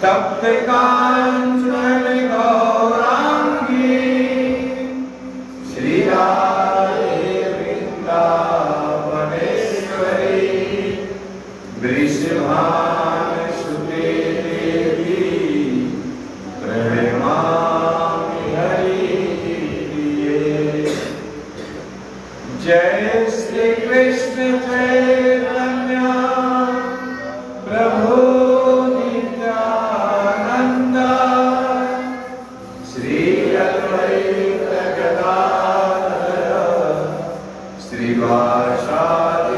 तप्त कांचन गौरांगी श्री अद्वैत गदाधर श्रीवासादि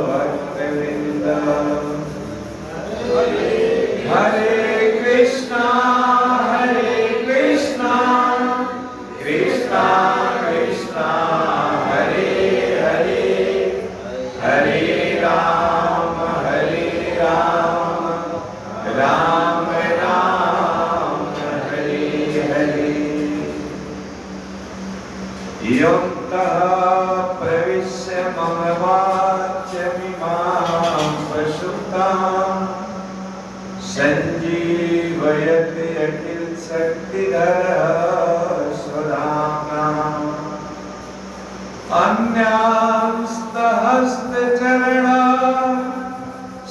भक्तवृंद। हरे कृष्णा कृष्णा कृष्णा हरे हरे, हरे राम राम राम हरे हरे। योऽन्तः प्रविश्य मम वाच्यमिमां प्रसुप्तां सञ्जीवयति अखिल शक्तिधरः स्वधाम्ना। अन्यांस्तहस्तचरणा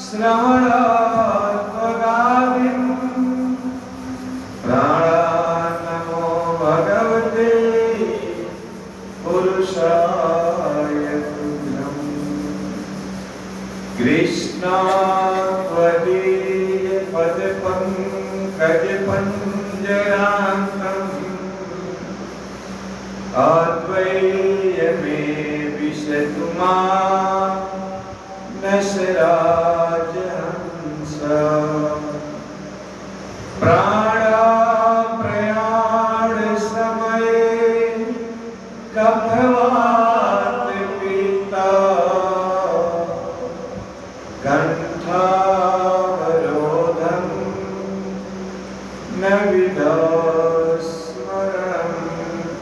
श्रवणात्मगादिं प्राणान्नमो भगवते पुरुषाय तुभ्यं। कृष्णात्वदीय पदपङ्कजपञ्जरान्तम् अद्वैय मे विशतु मां नशराजहंस। प्राणाप्रयाण समये कफवात पीता कंठावरोधं न विदस्मरणं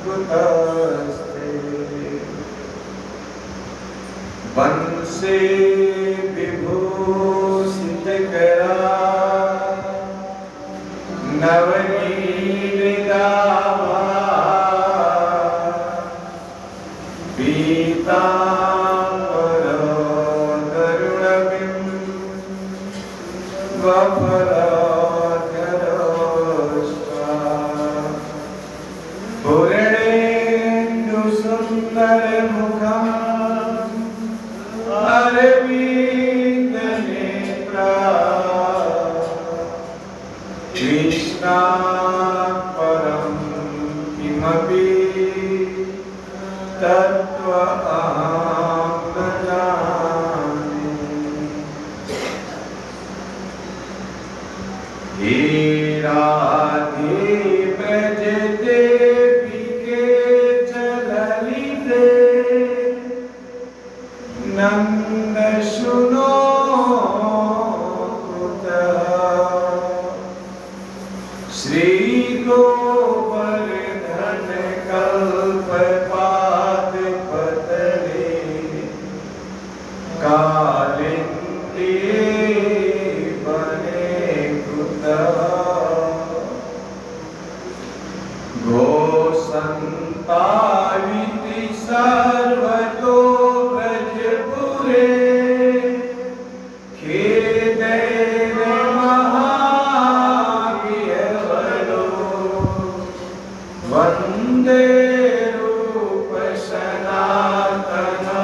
कुतस्ते। वंशे विभूषितकरा नवनीतदाभा पीताम्बरधरुणबिम्बफलाधरोष्टा। पूर्णेन्दुसुन्दरमुखम् अरविन्दनेत्रा। कृष्णात् परं किमपि तत्त्वमहं न जाने। हे राधे व्रज देवी के चललिते नंद सुनो श्री गोवर्धन कल्पपाद पतले कालिंदी बने कुतः। गोसंताविति सर्वतो ब्रजपुरे खेदैर महाविहवलो। वंदे रूप सनातनो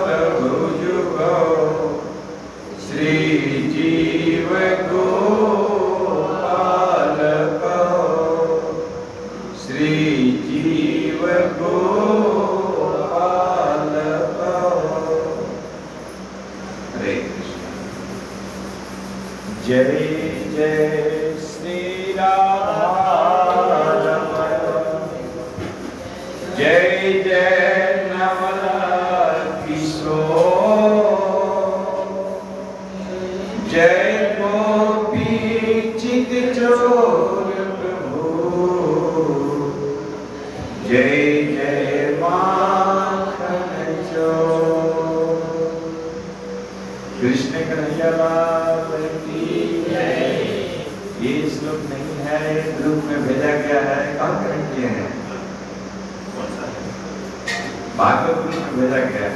रघुजुगो श्रीजीव गोपालको श्रीजीव गोपालको। हरे कृष्ण। जय जय श्री राधारमण, जय जय नवल किशोर, जय गोपी चित चोर प्रभु, जय जय माखन चोर। कृष्ण कन्हैया लाल की जय। ये श्लोक नहीं है, ग्रुप में भेजा गया है। कहाँ करेक्ट किए हैं? भागवत ग्रुप में भेजा गया है।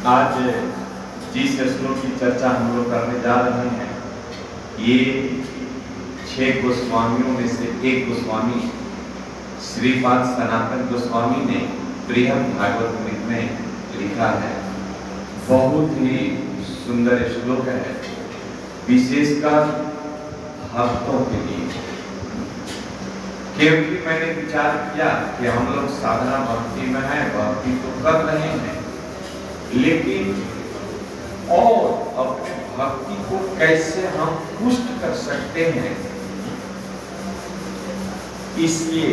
आज जिस श्लोक की चर्चा हम लोग करने जा रहे हैं, ये 6 गोस्वामियों में से एक गोस्वामी श्रीपाद सनातन गोस्वामी ने बृहद भागवत में लिखा है। बहुत ही सुंदर श्लोक है, विशेषकर भक्तों के लिए। क्योंकि मैंने विचार किया कि हम लोग साधना भक्ति में हैं, भक्ति तो कर रहे हैं, लेकिन और अपने भक्ति को कैसे हम पुष्ट कर सकते हैं, इसलिए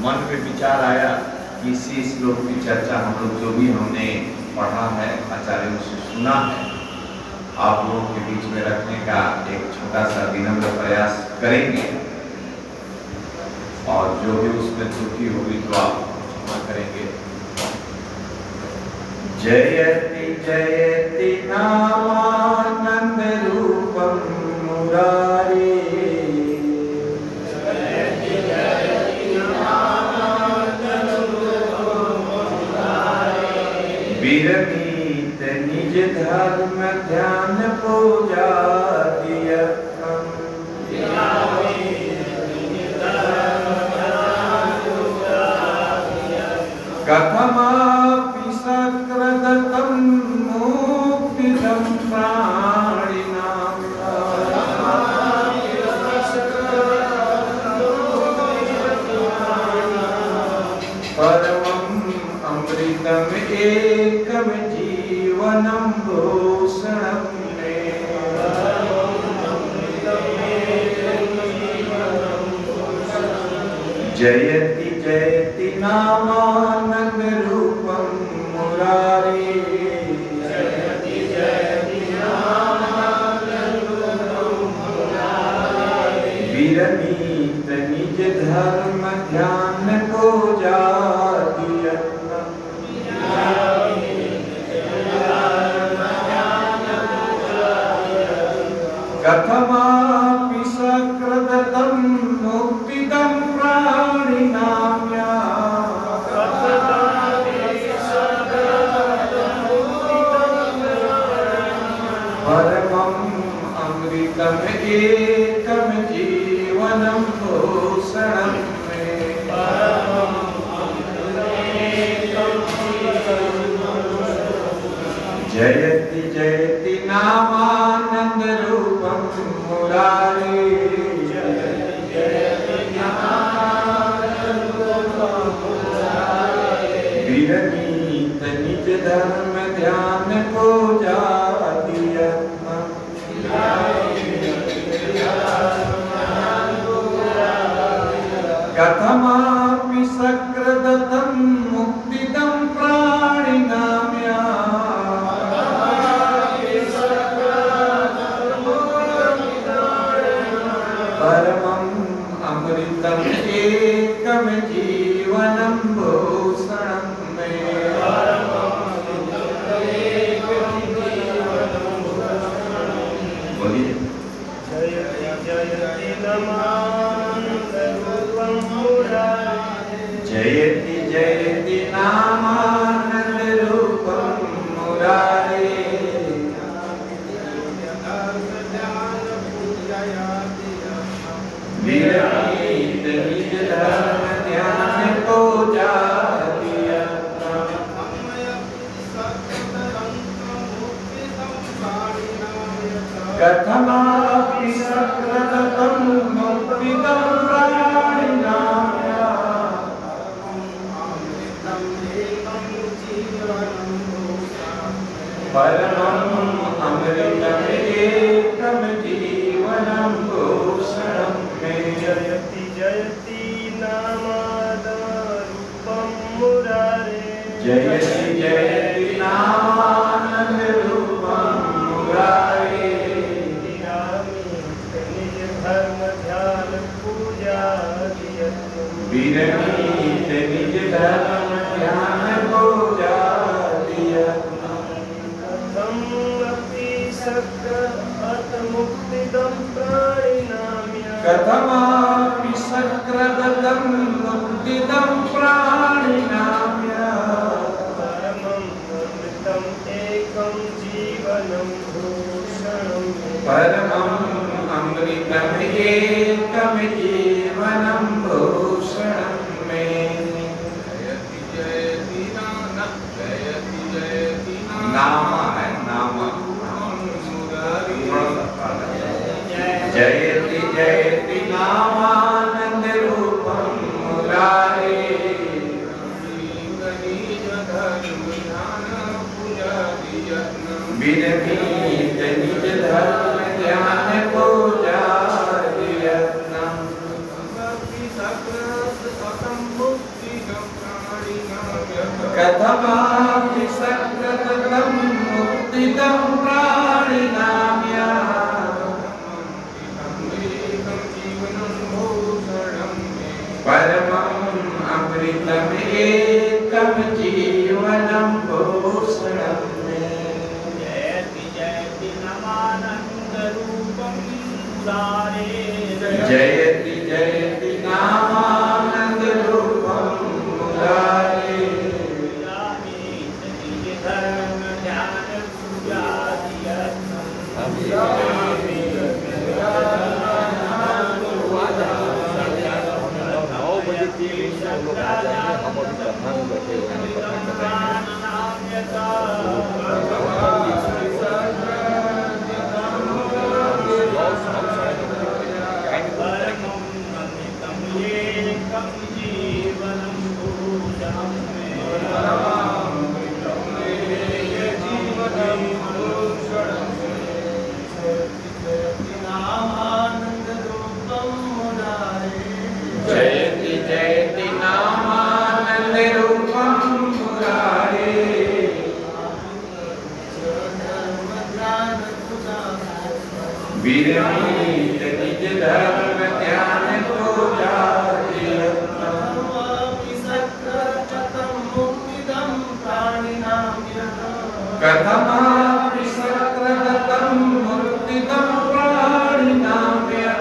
मन में विचार आया कि इसी श्लोक की चर्चा हम लोग जो भी हमने पढ़ा है, आचार्यों से सुना है, आप लोगों के बीच में रखने का एक छोटा सा विनम्र प्रयास करेंगे। और जो भी उसमें त्रुटि होगी तो आप क्षमा करेंगे। जयति जयति नामानंद रूपम मुरारी, जयति जयति नामानंद रूपम मुरारी, विरमित निज धर्म ध्यान पूजा दियत्तम, कथमापि सकृदतं मुक्तिदं प्राणिनां, परमं अमृतम् एकं जीवनं भूषणं मे, जयति जयति नामानंद रूपम मुरारी, जयति जयति नामानंद रूपम मुरारी, विरमित निज धर्म ध्यान पूजा दियत्तम, कथमापि सकृदतं मुक्तिदं प्राणिनां, परमं अमृतम् एकं जीवनं भूषणं मे, जयति जयति नामानंद रूपम मुरारी, जयति जयति नामानंद रूपम मुरारी, विरमित निज धर्म ध्यान पूजा दियत्तम, कथमापि सकृदतं मुक्तिदं प्राणिनां, परमं अमृतम् एकं जीवनं भूषणं मे, बोलिए। जयति जयति नामानंद रूपम मुरारी, जयति जयति नामानंद रूपम मुरारी, विरमित निज धर्म ध्यान पूजा दियत्तम, कथमापि सकृदतं मुक्तिदं प्राणिनां, परमं अमृतम् एकं जीवनं भूषणं मे, जयति जयति नामानंदरूपं मुरारे, जयति जयति नामानंद रूपं मुरारे, निज धर्म ध्यान पूजा दियत्तम, विरमित निज धर्म ध्यान पूजा दियत्तम, कथमपि सकृदतं मुक्तिदं प्राणिनां, कथमापि सकृदतं मुक्तिदं प्राणिनां, परमं अमृतम् एकं जीवनं भूषणं मे, परमं अमृतम् एकं जीवनं भूषणं मे, जयति जयति नाम है नाम। जयति जयति नामानंद रूपम मुरारे। विरमित निज धर्म ज्ञान पूजा यत्नम। कथमापि सकृतं मुक्तिदं प्राणिनाम्या। परमम् अमृतमेकं जीवनं भूषणं मे। जयति जयति नामानन्दरूपं मुरारे। जयति जयति नामानन्दरूपं मुरारे। धर्म ज्ञान पूजा लोग आ जाएंगे, हम अभी कथा में बैठे हुए हैं, कथा कर रहे हैं। जयति जयति नामानंद रूपम मुरारे। विरमित निज धर्म ज्ञान पूजा कथमापि सकृतं मुक्तिदं प्राणिनाम्या।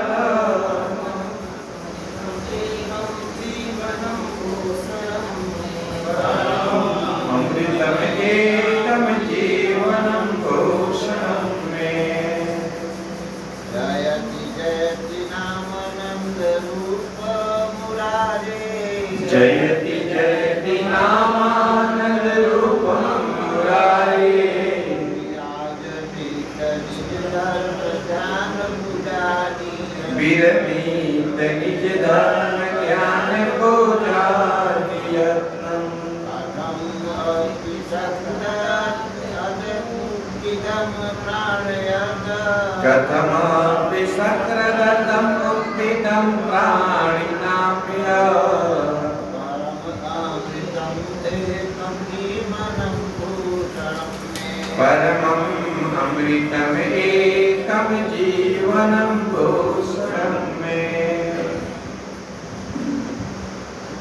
अमृतमेकं जीवनं भूषणं मे। जयति जयति नामानन्दरूप मुरारे। जयति जयति नामानन्दरूपं मुरारे। विरमित निज धर्म ज्ञान पूजा यत्नम। कथमापि सकृतं मुक्तिदं प्राणिनाम्या। परमम् अमृतमेकं जीवनं भूषणं मे।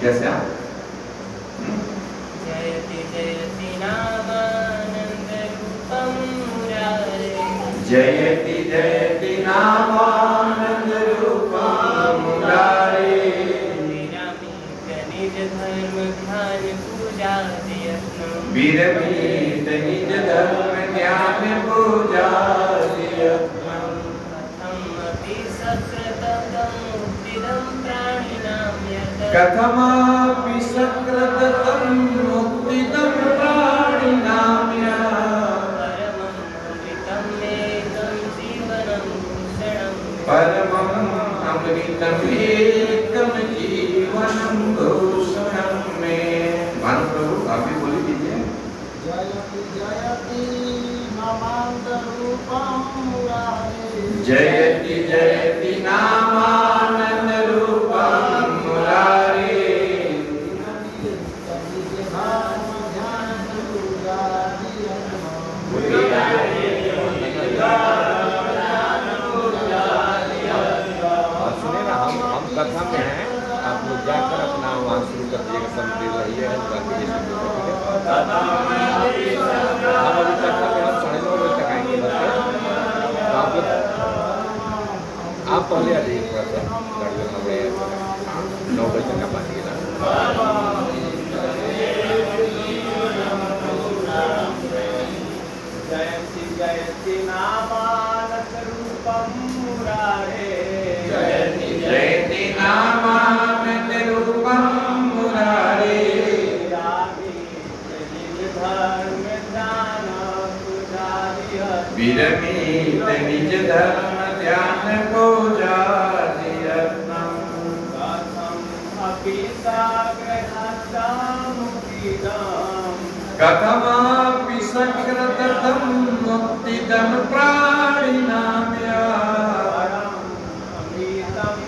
कैसे आप? जयति जयति नामानन्दरूपं मुरारे। जयति जयति नामानन्दरूपं मुरारे। निज धर्म ध्यान पूजा यत्नम्। विरमित निज धर्म ज्ञान पूजा यत्नम्। कथमपि सकृतं मुक्तिदं प्राणिनां। कथमापि सकृतं मुक्तिदं प्राणिनाम्या। परमम् अमृतमेकं जीवनं भूषणं मे। मानो प्रभु आप भी बोली दीजिए। जयति जयति नामानन्दरूपं मुरारे। जयति जयति नामानन्दरूपं मुरारे। सुने ना, हम कथा में हैं, आप लोग जाकर अपना वहाँ शुरू कर दीजिएगा, संप्रीत रहिए बाकी ये सब लोग हैं। हम अभी कथा में हम 9:30 बजे तक आएंगे बस। तो आप पहले आ जाइए थोड़ा सा, गाड़ियों में 9 बजे तक आप आइएगा। जयति जयति नामानन्दरूपं मुरारे। जयति जयति नामानन्दरूपं मुरारे। धर्म ज्ञान विरमित निज धर्म ध्यान पूजा यत्नम कथमापि सकृतं मुक्तिदं प्राणिनाम्या परमम् अमृतम्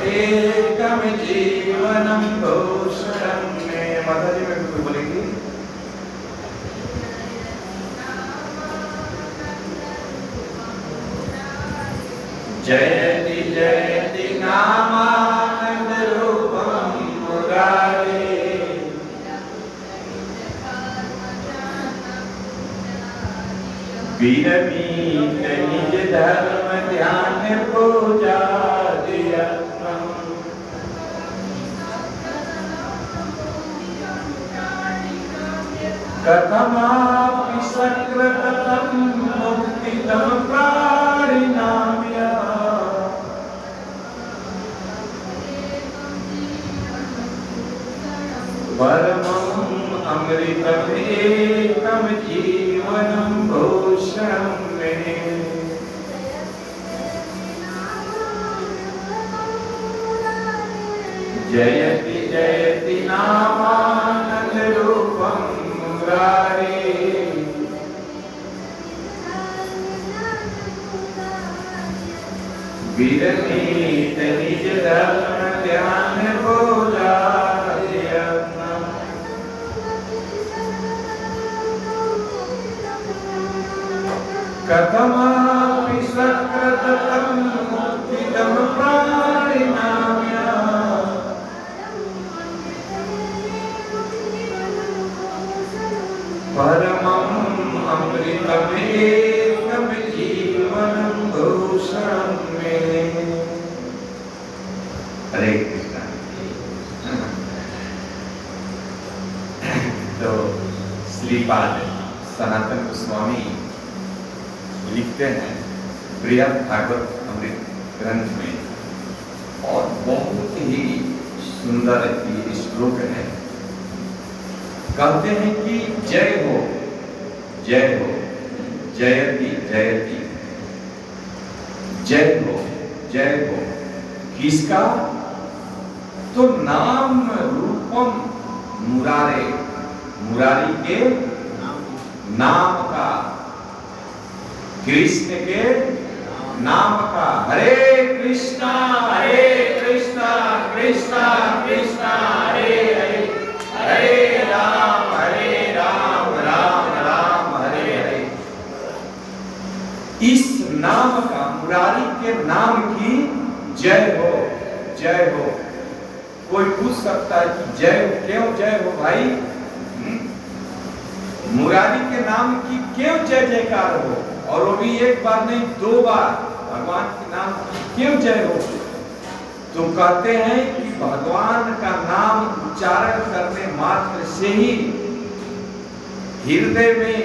एकं जीवनं भूषणं मे। माता जी में कोई बोलेगी जयति जयति नामानंद रूपम मुरारे विरमित निज धर्म ध्यान पूजा यत्नम कथमापि सकृतं मुक्तिदं प्राणिनाम्या परमम् अमृतम् एकं जीवनं भूषणं मे। जयति जयति नामानंद रूपं मुरारे विरमित निज धर्म ध्यान पूजा यत्नम कथमापि सकृतं मुक्तिदं प्राणिनाम्या परमम् अमृतम् एकं जीवनं भूषणं मे। हरे कृष्णा। तो श्रीपाद सनातन गोस्वामी लिखते हैं बृहद भागवत अमृत ग्रंथ में और बहुत ही सुंदर ये श्लोक है। कहते हैं कि जय हो जयति जयति जय हो किसका? तो नाम रूपम मुरारे मुरारी के नाम का कृष्ण के नाम का। हरे कृष्णा कृष्णा कृष्णा हरे हरे हरे राम राम राम हरे हरे। इस नाम का मुरारी के नाम की जय हो जय हो। कोई पूछ सकता है कि जय क्यों जय हो भाई? मुरारी के नाम की क्यों जय जयकार हो? और वो भी एक बार नहीं 2 बार भगवान के नाम की क्यों जय हो? तो कहते हैं कि भगवान का नाम उच्चारण करने मात्र से ही हृदय में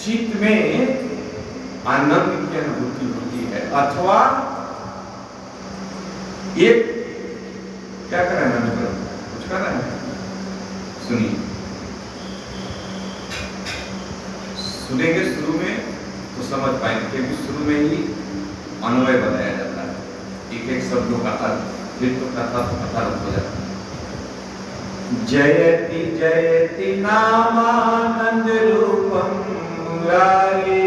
चित्त में आनंद की अनुभूति होती है। अथवा एक क्या कर रहे हैं? कुछ कर रहे हैं? सुनिए, सुनेंगे शुरू में तो समझ पाएंगे, क्योंकि शुरू में ही अन्वय बताया जाता है, एक एक शब्दों का अर्थ, फिर तो कथा तो कथा हो जाता है। जयति जयति नामानंद रूपम मुरारे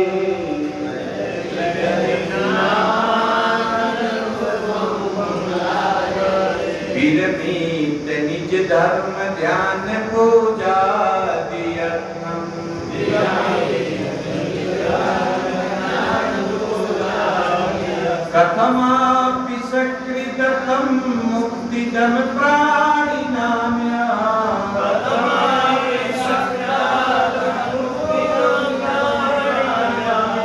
विरमित निज धर्म ध्यान पूजा यत्नम कथमापि सकृतं मुक्तिदं प्राणिनाम्या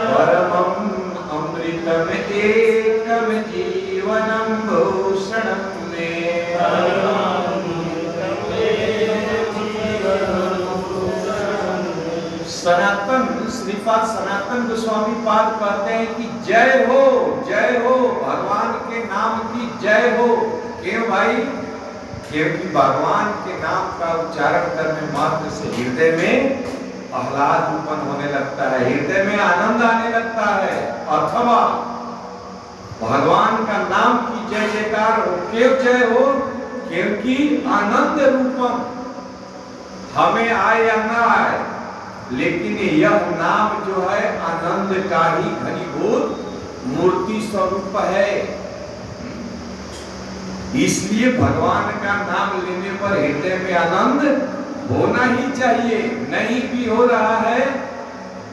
परमम् अमृतम् एकं जीवनं भूषणं मे। सनातन श्रीपाद सनातन गोस्वामी पाद कहते हैं कि जय हो भगवान के नाम की जय हो। क्यों भाई? क्योंकि भगवान के नाम का उच्चारण करने मात्र से हृदय में आह्लाद उत्पन्न होने लगता है, हृदय में आनंद आने लगता है। अथवा भगवान का नाम की जय जयकार हो, क्यों जय हो? क्योंकि आनंद रूपम, हमें आए या ना आए, लेकिन यह नाम जो है आनंद का ही घनीभूत मूर्ति स्वरूप है। इसलिए भगवान का नाम लेने पर हृदय में आनंद होना ही चाहिए। नहीं भी हो रहा है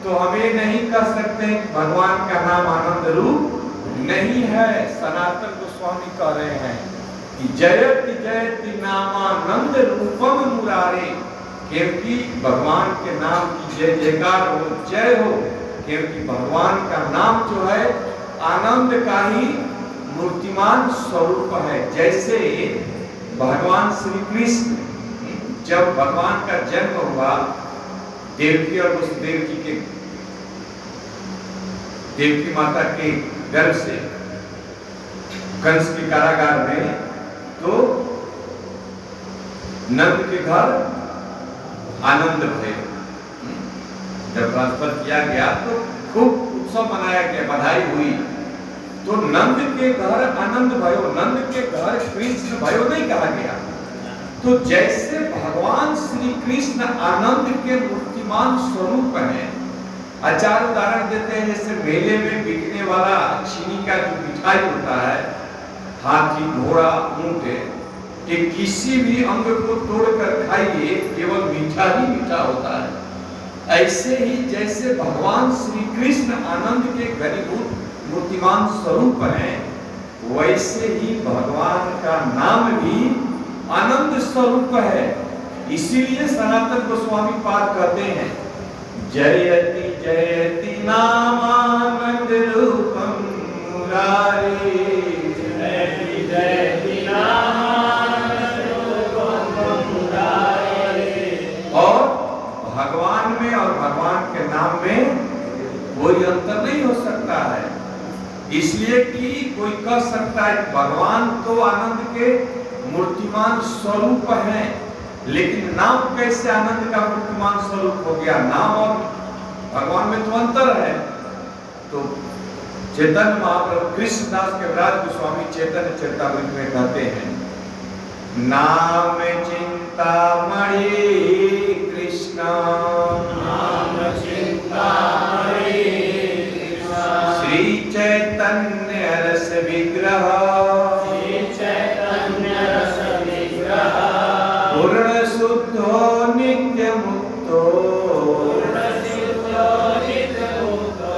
तो हमें नहीं कह सकते भगवान का नाम आनंद रूप नहीं है। सनातन गोस्वामी कह रहे हैं कि जयति जयति नामानंद रूपम मुरारे, क्योंकि भगवान के नाम की जय जयकार हो, जय हो, क्योंकि भगवान का नाम जो है आनंद का ही मूर्तिमान स्वरूप है। जैसे भगवान श्री कृष्ण जब भगवान का जन्म हुआ देवकी और वसुदेव जी के, देवकी माता के गर्भ से कंस के कारागार में, तो नंद के घर आनंद भय। जब ट्रांसफर किया गया तो खूब उत्सव मनाया गया, बधाई हुई। तो नंद के घर आनंद भयो, नंद के घर कृष्ण भयो नहीं कहा गया। तो जैसे भगवान श्री कृष्ण आनंद के मूर्तिमान स्वरूप है। आचार्य उदाहरण देते हैं, जैसे मेले में बिकने वाला चीनी का जो मिठाई होता है, हाथी घोड़ा ऊंट, कि किसी भी अंग को तोड़कर खाइए केवल मीठा ही मीठा होता है। ऐसे ही जैसे भगवान श्री कृष्ण आनंद के घनीभूत मूर्तिमान स्वरूप है, वैसे ही भगवान का नाम भी आनंद स्वरूप है। इसीलिए सनातन गोस्वामी पाद कहते हैं जयति जयति नामानंद रूपम मुरारे, जयति जयति नामानंद रूपम मुरारे। और भगवान में और भगवान के नाम में कोई अंतर नहीं हो सकता है। इसलिए कि कोई कह सकता है भगवान तो आनंद के मूर्तिमान स्वरूप है, लेकिन नाम कैसे आनंद का मूर्तिमान स्वरूप हो गया? नाम और भगवान में तो अंतर है। तो चैतन्य महाप्रभु कृष्णदास कविराज गोस्वामी चैतन्य चरितामृत में कहते हैं, नाम चिंतामणि कृष्ण, नाम चिंतामणि श्री चैतन्य रस विग्रह, श्री चैतन्य रस विग्रह पूर्ण शुद्धो नित्य मुक्तो, पूर्ण शुद्धो नित्य मुक्तो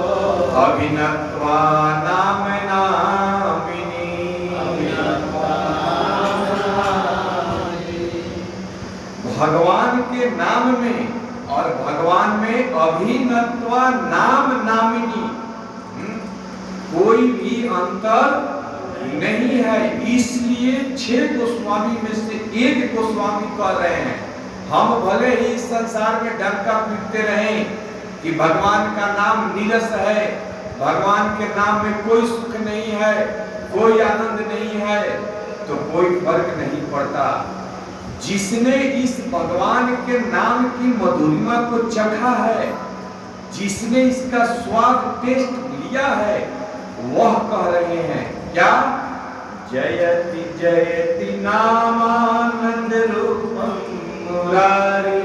अभिनत्वा नाम नामिनी, अभिनत्वा भगवान के नाम में और भगवान में अभिनत्वा नाम नामिनी कोई भी अंतर नहीं है। इसलिए 6 गोस्वामी में से एक गोस्वामी कह रहे हैं, हम भले ही इस संसार में डंका पीटते रहें कि भगवान का नाम नीरस है, भगवान के नाम में कोई सुख नहीं है, कोई आनंद नहीं है, तो कोई फर्क नहीं पड़ता। जिसने इस भगवान के नाम की मधुरिमा को चखा है, जिसने इसका स्वाद टेस्ट लिया है, वह कह रहे हैं क्या? जयति जयति नामानंद रूपम मुरारे,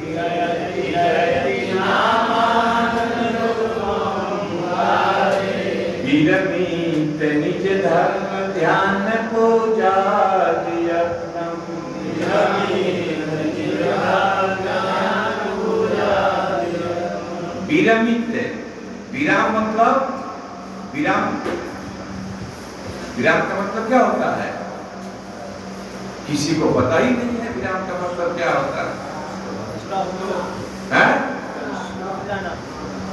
जयति जयति नामानंद रूपम मुरारे विरमित निज धर्म ध्यान पूजा यत्नम, विरमित निज धर्म ध्यान पूजा यत्नम। विरमित, विराम मतलब विराम, विराम का मतलब क्या होता है? किसी को पता ही नहीं है विराम का मतलब क्या होता है?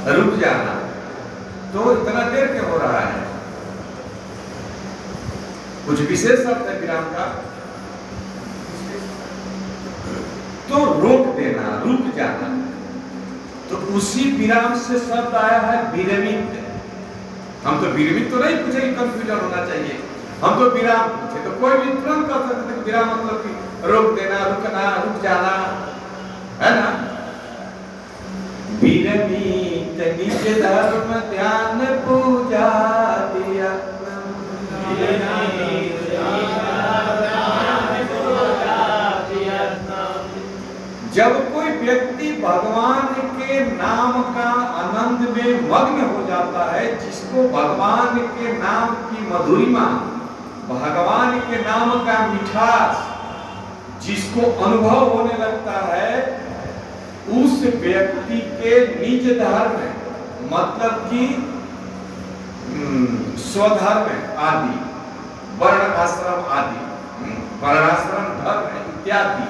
रुक जाना। तो इतना देर क्यों हो रहा है? कुछ विशेष अर्थ है विराम का? तो रोक देना, रुक जाना। तो उसी विराम से शब्द आया है विरमित। हम तो विरमित तो नहीं पूछे, कंफ्यूजन होना चाहिए। हम तो विराम पूछे तो कोई भी तुरंत कर सकते थे। विराम मतलब कि रोक देना, रुकना, रुक जाना, है ना। विरमित निज धर्म ध्यान पूजा दिया। जब कोई व्यक्ति भगवान के नाम का आनंद में मग्न हो जाता है, जिसको भगवान के नाम की मधुरिमा, भगवान के नाम का मिठास जिसको अनुभव होने लगता है, उस व्यक्ति के निज धर्म मतलब कि स्वधर्म आदि, वर्ण आश्रम आदि, वर्णाश्रम धर्म इत्यादि,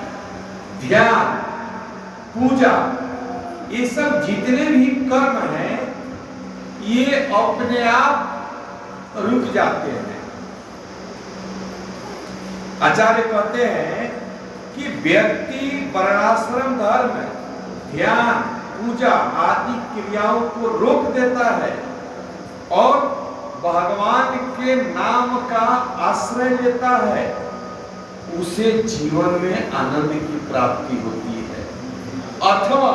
ध्यान, पूजा, ये सब जितने भी कर्म हैं ये अपने आप रुक जाते हैं। आचार्य कहते हैं कि व्यक्ति वर्णाश्रम धर्म, ध्यान, पूजा आदि क्रियाओं को रोक देता है और भगवान के नाम का आश्रय लेता है, उसे जीवन में आनंद की प्राप्ति होती है। अथवा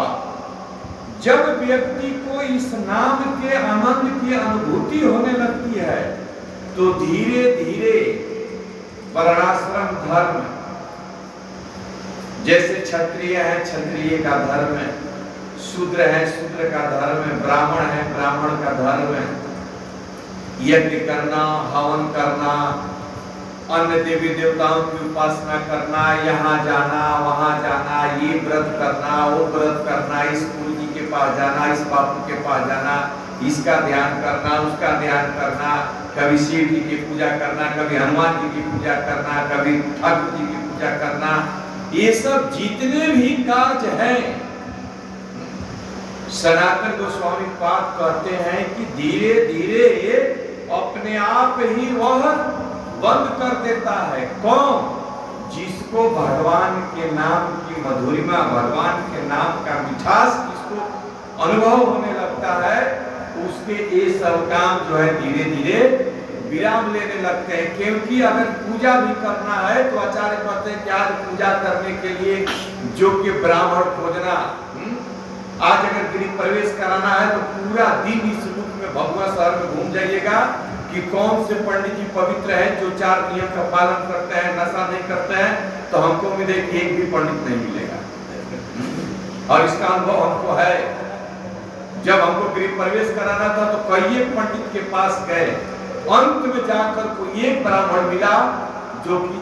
जब व्यक्ति को इस नाम के आनंद की अनुभूति होने लगती है तो धीरे धीरे वर्णाश्रम धर्म, जैसे क्षत्रिय है क्षत्रिय का धर्म है, शूद्र है शूद्र का धर्म है, ब्राह्मण है ब्राह्मण का धर्म है, यज्ञ करना, हवन करना, अन्य देवी देवताओं की उपासना करना, यहाँ जाना वहां जाना, ये व्रत करना वो व्रत करना, इस गुरु जी के पास जाना, इस बापू के पास जाना, इसका ध्यान करना उसका ध्यान करना, कभी शिव जी की पूजा करना, कभी हनुमान जी की पूजा करना, कभी ठाकुर जी की पूजा करना, ये सब जितने भी कार्य हैं, सनातन गोस्वामी पाद कहते हैं कि धीरे धीरे अपने आप ही वह बंद कर देता है। कौन? जिसको भगवान के नाम की मधुरिमा, भगवान के नाम का मिठास जिसको अनुभव होने लगता है, उसके ये सब काम जो है धीरे धीरे विराम लेने लगते हैं। क्योंकि अगर पूजा भी करना है तो आचार्य कहते हैं कि आज पूजा करने के लिए जो कि ब्राह्मण खोजना, आज अगर गृह प्रवेश कराना है तो पूरा दिन इस रूप में भगवा शहर में घूम जाइएगा कि कौन से पंडित जी पवित्र है जो 4 नियम का पालन करते हैं, नशा नहीं करते हैं, तो हमको उम्मीद है कि एक भी पंडित नहीं मिलेगा। और इसका अनुभव हमको है। जब हमको गृह प्रवेश कराना था तो कई पंडित के पास गए, अंत में जाकर कोई एक ब्राह्मण मिला जो कि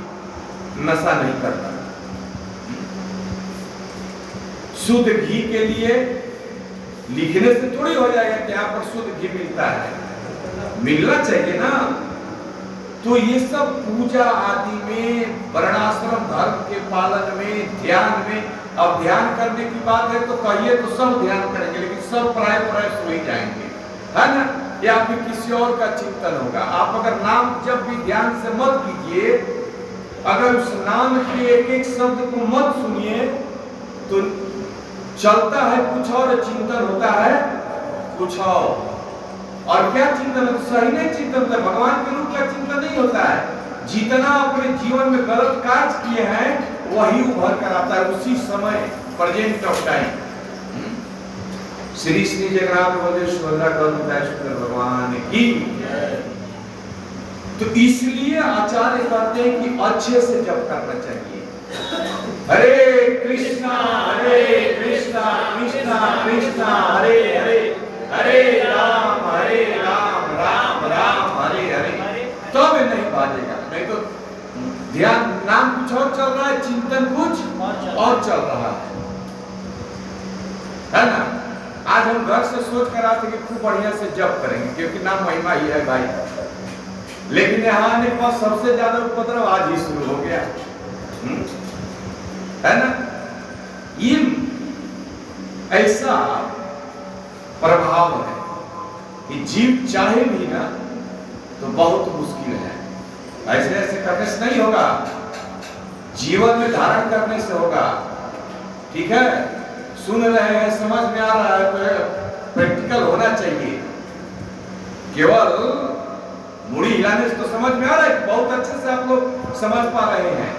नशा नहीं करता। शुद्ध घी के लिए लिखने से थोड़ी हो जाएगा कि यहाँ पर शुद्ध घी मिलता है, मिलना चाहिए ना। तो ये सब पूजा आदि में, वर्णाश्रम धर्म के पालन में, ध्यान में, अब ध्यान करने की बात है तो कहिए तो सब ध्यान करेंगे, लेकिन सब प्राय सो ही जाएंगे, है ना, या फिर किसी और का चिंतन होगा। आप अगर नाम जब भी ध्यान से मत कीजिए, अगर उस नाम के एक एक शब्द को मत सुनिए तो चलता है कुछ और, चिंतन होता है कुछ और क्या चिंतन है? सही नहीं चिंतन होता है, भगवान के रूप का चिंतन नहीं होता है। जितना अपने जीवन में गलत कार्य किए हैं वही उभर कर आता है उसी समय, present of time. Shri Shri Jagannath Baldev भगवान की। तो इसलिए आचार्य कहते हैं कि अच्छे से जप करना चाहिए। हरे कृष्णा कृष्णा कृष्णा हरे हरे, हरे राम राम राम हरे हरे। तो भी नहीं बाजेगा, नहीं तो ध्यान नाम कुछ और चल रहा है, चिंतन कुछ और चल रहा है ना। आज हम घर से सोच कर आते कि खूब बढ़िया से जप करेंगे क्योंकि नाम महिमा ही है भाई, लेकिन यहाँ आने के बाद सबसे ज्यादा उपद्रव आज ही शुरू हो गया, है ना। ये ऐसा प्रभाव है कि जीव चाहे भी ना तो बहुत मुश्किल है। ऐसे ऐसे करने से नहीं होगा, जीवन में धारण करने से होगा। ठीक है, सुन रहे हैं, समझ में आ रहा है तो प्रैक्टिकल होना चाहिए। केवल मुड़ी हिलाने से तो समझ में आ रहा है कि बहुत अच्छे से आप लोग समझ पा रहे हैं,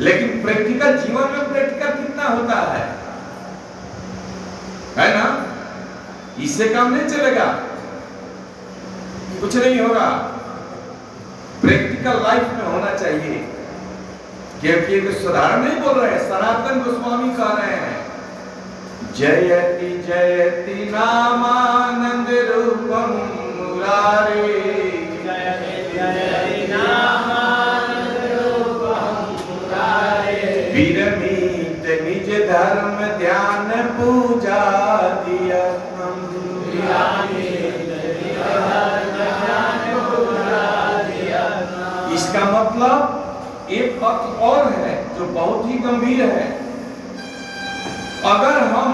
लेकिन प्रैक्टिकल जीवन में प्रैक्टिकल कितना होता है ना? इससे काम नहीं चलेगा, कुछ नहीं होगा। प्रैक्टिकल लाइफ में होना चाहिए, क्योंकि ये साधारण नहीं बोल रहे हैं, सनातन गोस्वामी कह रहे हैं जयति जयति नामानंद रूपम मुरारे, जयति जयति नामानंद रूपम मुरारे, विरमित निज धर्म ध्यान पूजा दियत्नम, इसका मतलब एक पक्ष और है जो बहुत ही गंभीर है। अगर हम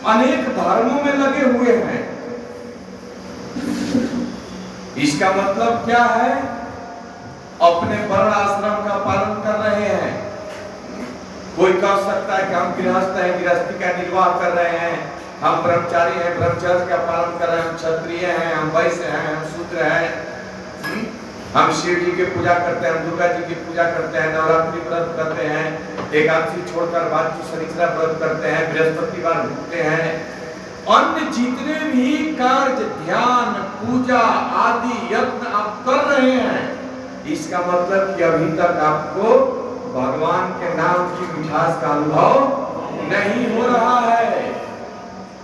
अनेक धर्मों में लगे हुए हैं, इसका मतलब क्या है? अपने वर्ण आश्रम का पालन कर रहे हैं। कोई कह सकता है कि हम गृहस्थ हैं, गृहस्थी का निर्वाह कर रहे हैं, हम ब्रह्मचारी हैं, ब्रह्मचर्य का पालन कर रहे हैं, हम क्षत्रिय हैं, हम वैश्य हैं, हम शूद्र हैं, हम शिव जी की पूजा करते हैं, हम दुर्गा जी की पूजा करते हैं, नवरात्रि व्रत करते हैं, एकादशी छोड़कर बाकी शनिचरा व्रत करते हैं, बृहस्पतिवार भूखते हैं, अन्य जितने भी कार्य ध्यान पूजा आदि यत्न आप कर रहे हैं, इसका मतलब कि अभी तक आपको भगवान के नाम की मिठास का अनुभव नहीं हो रहा है।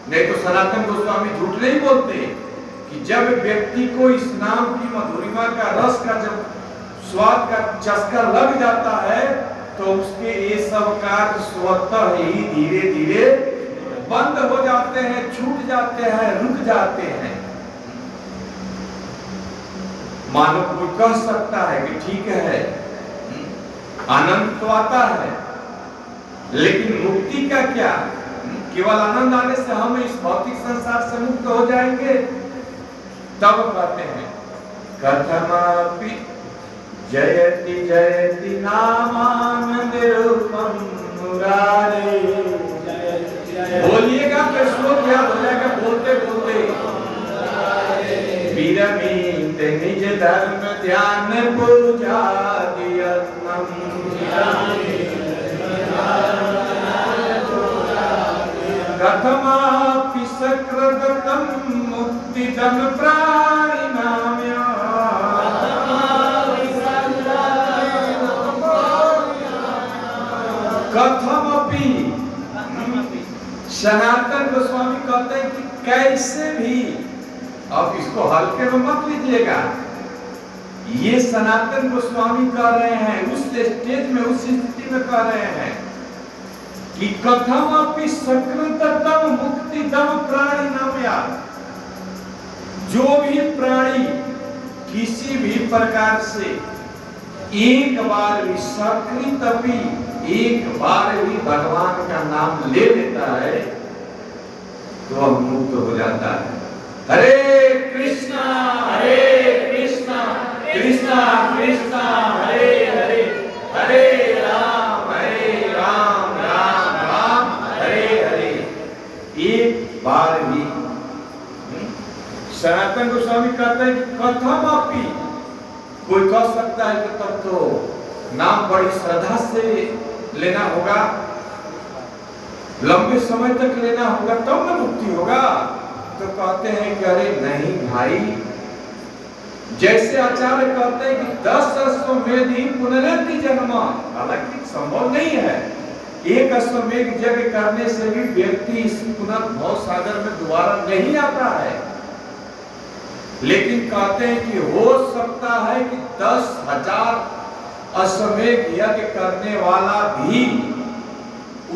नहीं तो सनातन गोस्वामी झूठ नहीं बोलते कि जब व्यक्ति को इस नाम की मधुरिमा का रस का जब स्वाद का चस्का लग जाता है तो उसके ये सब कार्य स्वतः ही धीरे धीरे बंद हो जाते हैं, छूट जाते हैं, रुक जाते हैं। मानो कोई कह सकता है कि ठीक है आनंद तो आता है, लेकिन मुक्ति का क्या? केवल आनंद आने से हम इस भौतिक संसार से मुक्त हो जाएंगे? तब कहते हैं कथमापि जयति जयति नामानंद रूपम मुरारे। बोलिएगा तो श्लोक याद हो जाएगा बोलते बोलते। विरमित निज धर्म ध्यान पूजा दियत्नम, कथमापि सकृतम मुक्तिदम प्राणिनाम्या, कथमपि। सनातन गोस्वामी कहते हैं कि कैसे भी, अब इसको हल्के में मत लीजिएगा, ये सनातन गोस्वामी कह रहे हैं, उस स्टेज में उस स्थिति में कह रहे हैं कि कथमपि सकृतम मुक्तिदम प्राणिनाम्या, जो भी प्राणी किसी भी प्रकार से एक बार भी सकृतपि एक बार भी भगवान का नाम ले लेता है तो वह मुक्त हो जाता है। हरे कृष्णा कृष्णा कृष्णा हरे हरे, हरे राम राम राम हरे हरे। एक बार भी सनातन गोस्वामी कहते हैं कि कथमपि, कोई कह सकता है कि तब तो नाम बड़ी श्रद्धा से लेना होगा, लंबे समय तक लेना होगा तब ना मुक्ति होगा। तो कहते हैं कि अरे नहीं भाई, जैसे आचार्य कहते हैं कि 10 अश्वमेध पुनरपि जन्म, हालांकि संभव नहीं है, एक अश्वमेध यज्ञ करने से भी व्यक्ति इस पुनर्भव सागर में दोबारा नहीं आता है, लेकिन कहते हैं कि हो सकता है कि 10,000 अश्वमेध यज्ञ करने वाला भी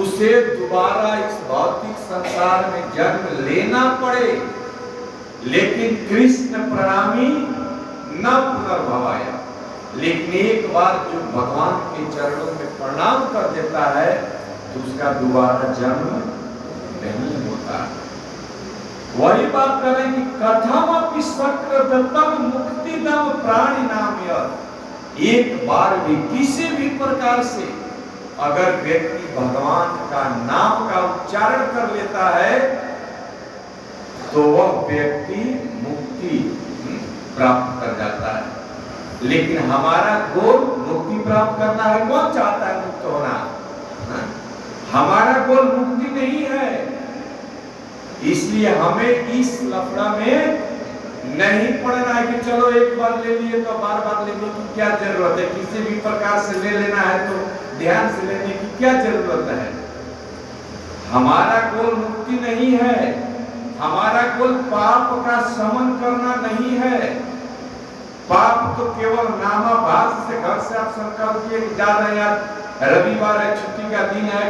उसे दोबारा इस भौतिक संसार में जन्म लेना पड़े, लेकिन कृष्ण प्रणामी न पुनर्भवाया। लेकिन एक बार जो भगवान के चरणों में प्रणाम कर देता है तो उसका दोबारा जन्म नहीं होता। वही बात करें कि कथमपि सकृतम मुक्तिदम प्राणिनाम्या, एक बार भी किसी भी प्रकार से अगर व्यक्ति भगवान का नाम का उच्चारण कर लेता है तो वह व्यक्ति मुक्ति प्राप्त कर जाता है। लेकिन हमारा गोल मुक्ति प्राप्त करना है। कौन चाहता है मुक्त होना? हमारा गोल मुक्ति नहीं है। इसलिए हमें इस लफड़ा में नहीं पड़ना है कि चलो एक बार ले लिए तो बार बार लेने की क्या जरूरत है। किसी भी प्रकार से ले लेना है तो ध्यान से लेने की क्या जरूरत है। हमारा गोल मुक्ति नहीं है। हमारा गोल पाप का शमन करना नहीं है। पाप तो केवल नामाभास से घर से आप संकल्प किए कि जा रहे हैं, रविवार है, छुट्टी का दिन है,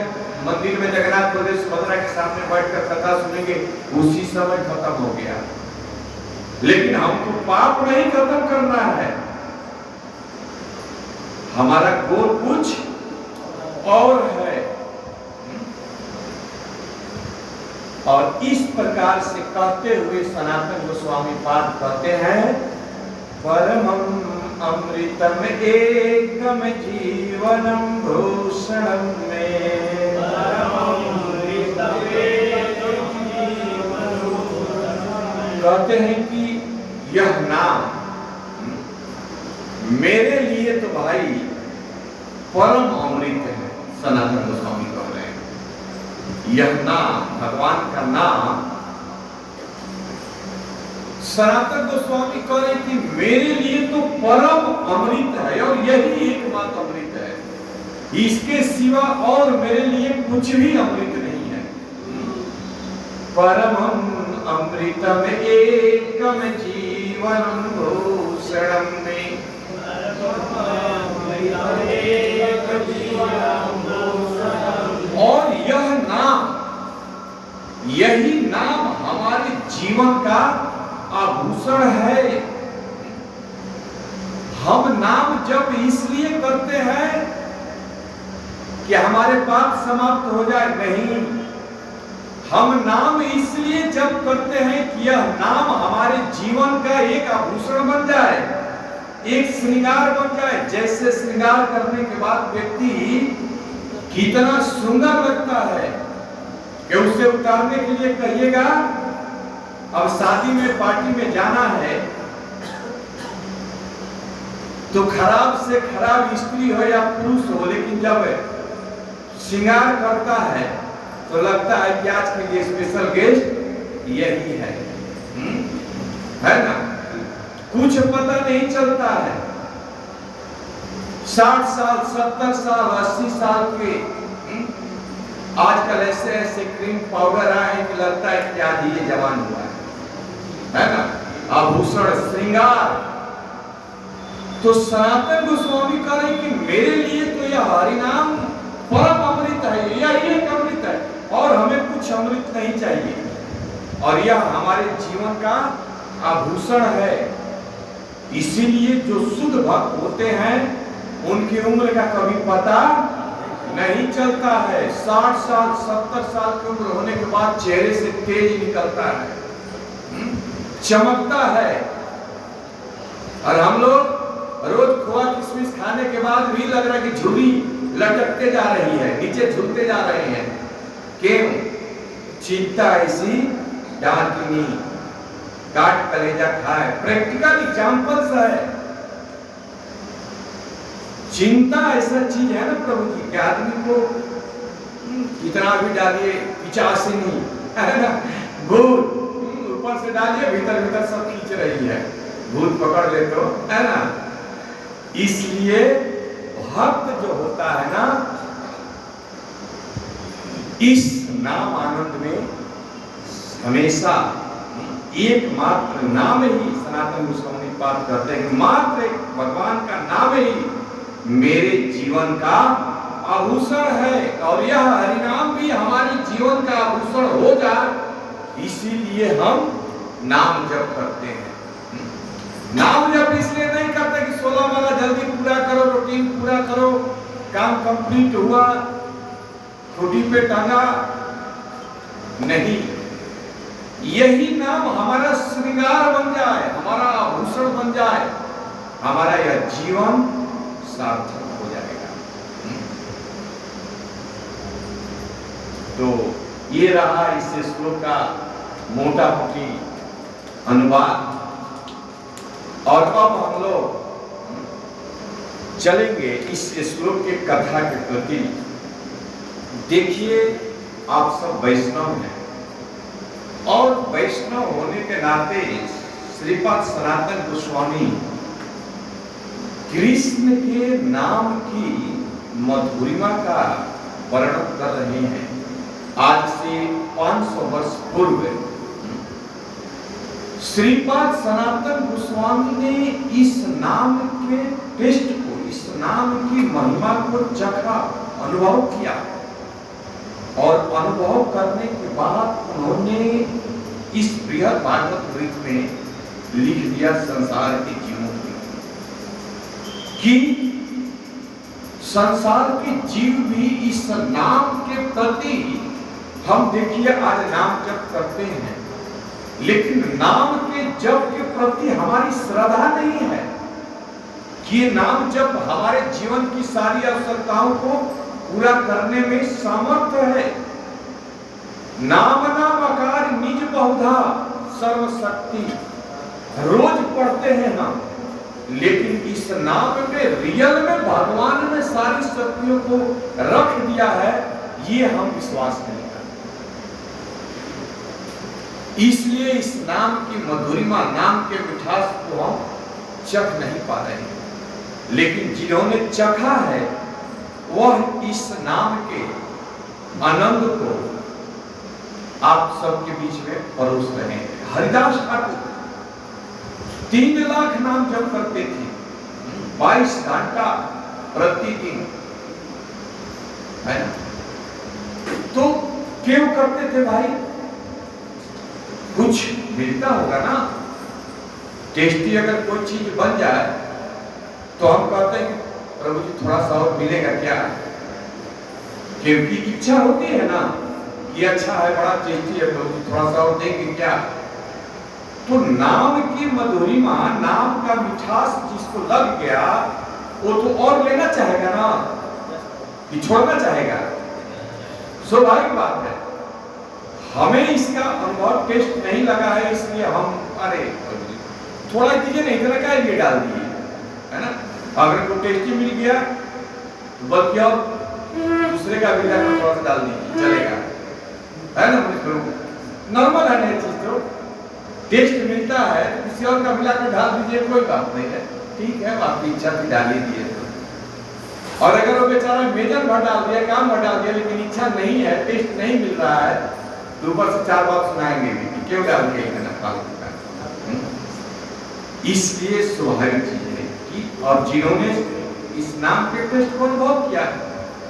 मंदिर में जगन्नाथ प्रदेश सुभद्रा के सामने बैठकर कथा सुनेंगे, उसी समय खत्म हो गया। लेकिन हमको पाप नहीं खत्म करना है। हमारा गोल कुछ और है। और इस प्रकार से कहते हुए सनातन गोस्वामी पाद कहते हैं, परमं अमृतम एकम जीवनम भूषणम में। कहते हैं कि यह नाम मेरे लिए तो भाई परम अमृत है। सनातन गोस्वामी कह रहे हैं यह नाम, भगवान का नाम, सनातन गोस्वामी कह रहे कि मेरे लिए तो परम अमृत है और यही एकमात्र अमृत है। इसके सिवा और मेरे लिए कुछ भी अमृत नहीं है। परमं अमृतम एकम जीवनम भूषणम में। और यह नाम, यही नाम हमारे जीवन का आभूषण है। हम नाम जप इसलिए करते हैं कि हमारे पाप समाप्त हो जाए, नहीं। हम नाम इसलिए जप करते हैं कि यह नाम हमारे जीवन का एक आभूषण बन जाए, एक श्रृंगार बन जाए। जैसे श्रृंगार करने के बाद व्यक्ति कितना सुंदर लगता है कि उसे उतारने के लिए कहिएगा, अब शादी में पार्टी में जाना है तो खराब से खराब स्त्री हो या पुरुष हो, लेकिन जब श्रृंगार करता है तो लगता है कि आज के लिए स्पेशल गेस्ट यही है ना। कुछ पता नहीं चलता है। 60 साल, 70 साल, 80 साल के आजकल ऐसे ऐसे क्रीम पाउडर आए कि लगता है कि आज ये जवान हुआ है ना। आभूषण, श्रृंगार। तो सनातन गोस्वामी कह रहे कि मेरे लिए तो यह हरिनाम परम अमृत है, यह एक अमृत है और हमें कुछ अमृत नहीं चाहिए। और यह हमारे जीवन का आभूषण है। इसीलिए जो शुद्ध भक्त होते हैं उनकी उम्र का कभी पता नहीं चलता है। 60 साल, 70 साल की उम्र होने के बाद चेहरे से तेज निकलता है, चमकता है। और हम लोग रोज खोआ किशमिश खाने के बाद भी लग रहा है कि झुर्री लटकते जा रही है, नीचे झुलते जा रहे हैं। क्यों? चिंता ऐसी डाकिनी काट कलेजा खाए। प्रैक्टिकल एग्जांपल्स है। चिंता ऐसा चीज है ना प्रभु जी कि आदमी को कितना भी डालिए, 85 नहीं है ना, भूत ऊपर से डालिए, भीतर भीतर सब खींच रही है, भूत पकड़ ले तो, है ना। इसलिए भक्त जो होता है ना, इस नाम आनंद में हमेशा एकमात्र नाम ही, सनातन गोस्वामी बात करते हैं कि मात्र एक भगवान का नाम ही मेरे जीवन का आभूषण है। और यह हरिनाम भी हमारे जीवन का आभूषण हो जाए, इसीलिए हम नाम जप करते हैं। नाम जप इसलिए नहीं करते कि 16 माला जल्दी पूरा करो, रूटीन पूरा करो, काम कंप्लीट हुआ, खूंटी पे टांगा, नहीं। यही नाम हमारा श्रृंगार बन जाए, हमारा आभूषण बन जाए, हमारा यह जीवन सार्थक हो जाएगा। तो ये रहा इस श्लोक का मोटा मोटी अनुवाद। और अब हम लोग चलेंगे इस श्लोक के कथा के प्रति। देखिए, आप सब वैष्णव हैं और वैष्णव होने के नाते श्रीपाद सनातन गोस्वामी कृष्ण के नाम की मधुरिमा का वर्णन कर रहे हैं। आज से 500 वर्ष पूर्व श्रीपाद सनातन गोस्वामी ने इस नाम के टेस्ट को, इस नाम की महिमा को चखा, अनुभव किया और अनुभव करने के बाद उन्होंने इस बृहद भागवत ग्रंथ में लिख दिया संसार के जीवों कि संसार के जीव भी इस नाम के प्रति, हम देखिए आज नाम जप करते हैं, लेकिन नाम के जप के प्रति हमारी श्रद्धा नहीं है कि ये नाम जप हमारे जीवन की सारी आवश्यकताओं को पूरा करने में सामर्थ्य है। नाम नामकार निज बहुधा सर्वशक्ति रोज पढ़ते हैं हम, लेकिन इस नाम में रियल में भगवान ने सारी शक्तियों को रख दिया है, ये हम विश्वास नहीं करते। इसलिए इस नाम की मधुरिमा, नाम के मिठास को हम चख नहीं पा रहे हैं, लेकिन जिन्होंने चखा है वह इस नाम के आनंद को आप सबके बीच में परोस रहे हैं। हरिदास ठाकुर 3 लाख नाम जप करते थे, 22 घंटा प्रतिदिन, है ना? तो क्यों करते थे भाई? कुछ मिलता होगा ना। टेस्टी अगर कोई चीज बन जाए तो हम कहते हैं कि प्रभु जी थोड़ा सा और मिलेगा क्या, क्योंकि इच्छा होती है ना, ये अच्छा है, बड़ा टेस्टी है, प्रभु जी थोड़ा सा और देंगे क्या। तो नाम की मधुरिमा, नाम का मिठास जिसको लग गया वो तो और लेना चाहेगा ना, कि छोड़ना चाहेगा। स्वाभाविक बात है। हमें इसका अनुभव टेस्ट नहीं लगा है, इसलिए हम अरे थोड़ा दीजिए, नहीं इतना क्या ये डाल दिए, है ना। अगर को टेस्टी मिल गया तो बल्कि और दूसरे का भी थोड़ा सा डाल दीजिए, चलेगा, है ना। नॉर्मल है ना चीज, तो टेस्ट मिलता है तो किसी और का मिलाकर डाल दीजिए, कोई बात नहीं है, ठीक है, आपकी इच्छा थी डाल ही दिए। और अगर वो बेचारा मेजर भर डाल दिया, काम भर डाल दिया, लेकिन इच्छा नहीं है, टेस्ट नहीं मिल रहा है, तो ऊपर से 4 बात सुनाएंगे भी कि क्यों डाल के ना फालतू का। इसलिए स्वाभाविक चीज है कि और जिन्होंने इस नाम के टेस्ट को अनुभव किया,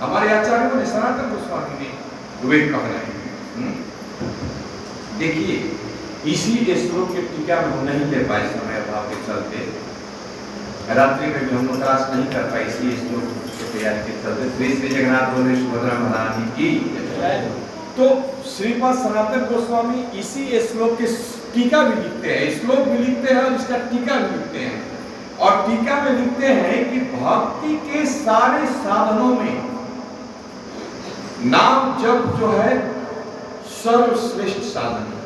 हमारे आचार्यों ने, सनातन गोस्वामी ने वे कह रहे हैं। देखिए, इसी श्लोक के टीका में हम नहीं ले पाए समय अभाव के चलते, रात्रि में भी हम लोग क्लास नहीं कर पाए, इसी श्लोक के तैयारी के चलते। श्री श्री जगन्नाथ बोले सुभद्रा महारानी की। तो श्रीपाद सनातन गोस्वामी इसी श्लोक के टीका भी लिखते हैं, श्लोक भी लिखते हैं और इसका टीका भी लिखते हैं। और टीका में लिखते हैं कि भक्ति के सारे साधनों में नाम जप जो है सर्वश्रेष्ठ साधन है।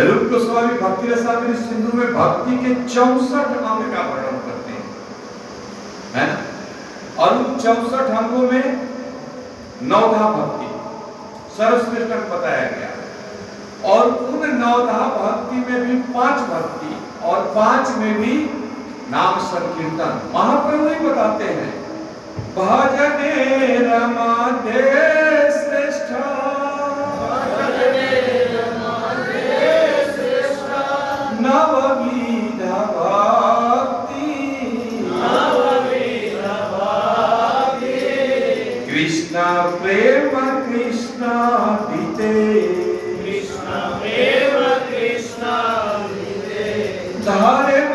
रूप गोस्वामी भक्ति रसामृत सिंधु में भक्ति के 64 अंग का वर्णन करते हैं, है ना। और उन 64 अंगों में 9धा भक्ति सर्वश्रेष्ठ अंग बताया गया, और उन 9धा भक्ति में भी 5 भक्ति और 5 में भी नाम संकीर्तन। महाप्रभु ही बताते हैं, भजने रमाधे श्रेष्ठ, नवविध भक्ति, कृष्ण प्रेम कृष्ण बीते, धर्म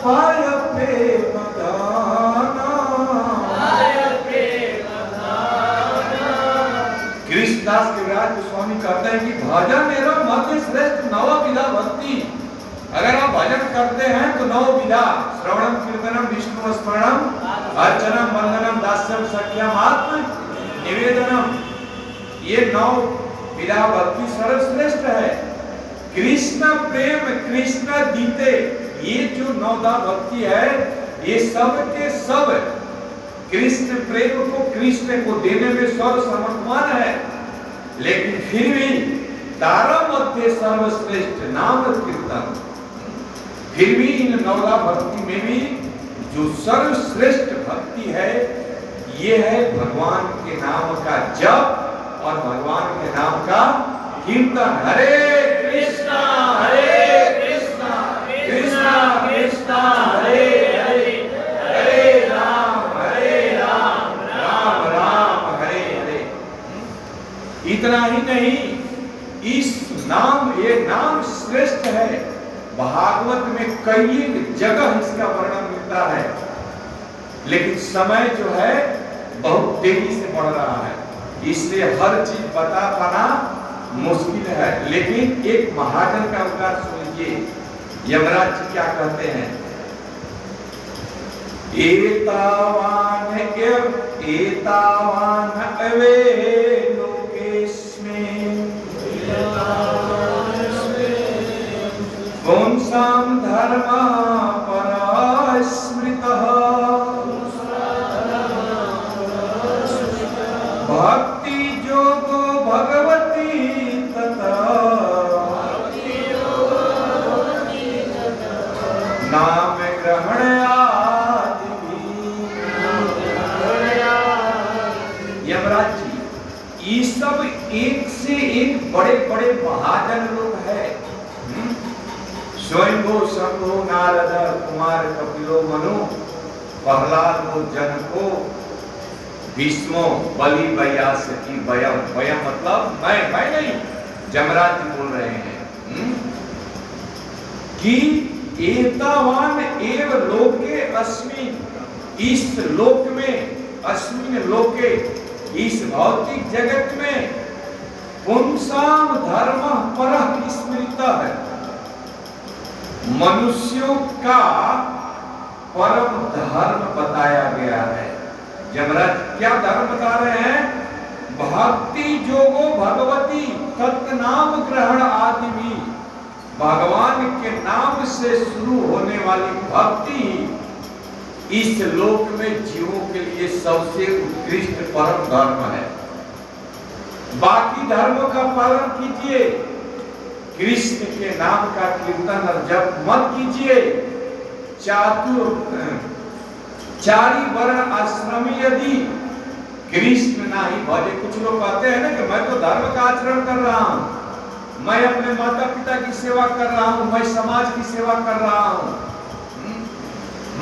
पाय पे ऋषिदास कविराज गोस्वामी कहते हैं कि भजन एवं मध्य श्रेष्ठ नव विधा भक्ति। अगर आप भजन करते हैं तो नव विधा, श्रवणम कीर्तनम विष्णु स्मरणम अर्चनम वंदनम दास्यम सख्यम आत्म निवेदनम, ये नव विधा भक्ति सर्वश्रेष्ठ है। कृष्ण प्रेम कृष्ण दीते, ये जो नवदा भक्ति है ये सब के सब कृष्ण प्रेम को कृष्ण को देने में सर्व समर्थवान है। लेकिन फिर भी तारा मध्य सर्वश्रेष्ठ नाम कीर्तन, फिर भी इन नवदा भक्ति में भी जो सर्वश्रेष्ठ भक्ति है ये है भगवान के नाम का जप और भगवान के नाम का कीर्तन। हरे कृष्णा कृष्णा कृष्णा हरे हरे, हरे राम राम राम हरे हरे। इतना ही नहीं, इस नाम, ये नाम श्रेष्ठ है। भागवत में कई जगह इसका वर्णन मिलता है, लेकिन समय जो है बहुत तेजी से बढ़ रहा है, इसलिए हर चीज बता पाना मुश्किल है। लेकिन एक महाजन का उद्गार सुनिए, यमराज जी क्या कहते हैं। एतावान अवे लोकेस्मिन् पुंसां धर्मा परास्मृतः भक्ति योगो भगवती तथा नाम ग्रहण आदि। यमराज जी, ये सब एक से एक बड़े बड़े महाजन लोग हैं। स्वयंभू शंभु नारद कुमार कपिलो मनु प्रहलादो जनको भीष्मो बलि व्यासकी वयम, वयम मतलब मैं नहीं, जमराज जी बोल रहे हैं कि एतावान एव लोके अस्मिन्, इस लोक में, अस्मिन् लोके, इस भौतिक जगत में पुंसाम धर्म परः स्मृतः है, मनुष्यों का परम धर्म बताया गया है। यमराज क्या धर्म बता रहे हैं। भक्ति जोगो भगवती तत्नाम ग्रहण आदि भी, भगवान के नाम से शुरू होने वाली भक्ति इस लोक में जीवों के लिए सबसे उत्कृष्ट परम धर्म है। बाकी धर्मों का पालन कीजिए, कृष्ण के नाम का कीर्तन और जप मत कीजिए। चारी वर्ण आश्रम यदि कृष्ण नहीं भजे, कुछ लोग कहते हैं ना कि मैं तो धर्म का आचरण कर रहा हूं, मैं अपने माता पिता की सेवा कर रहा हूं, मैं समाज की सेवा कर रहा हूं,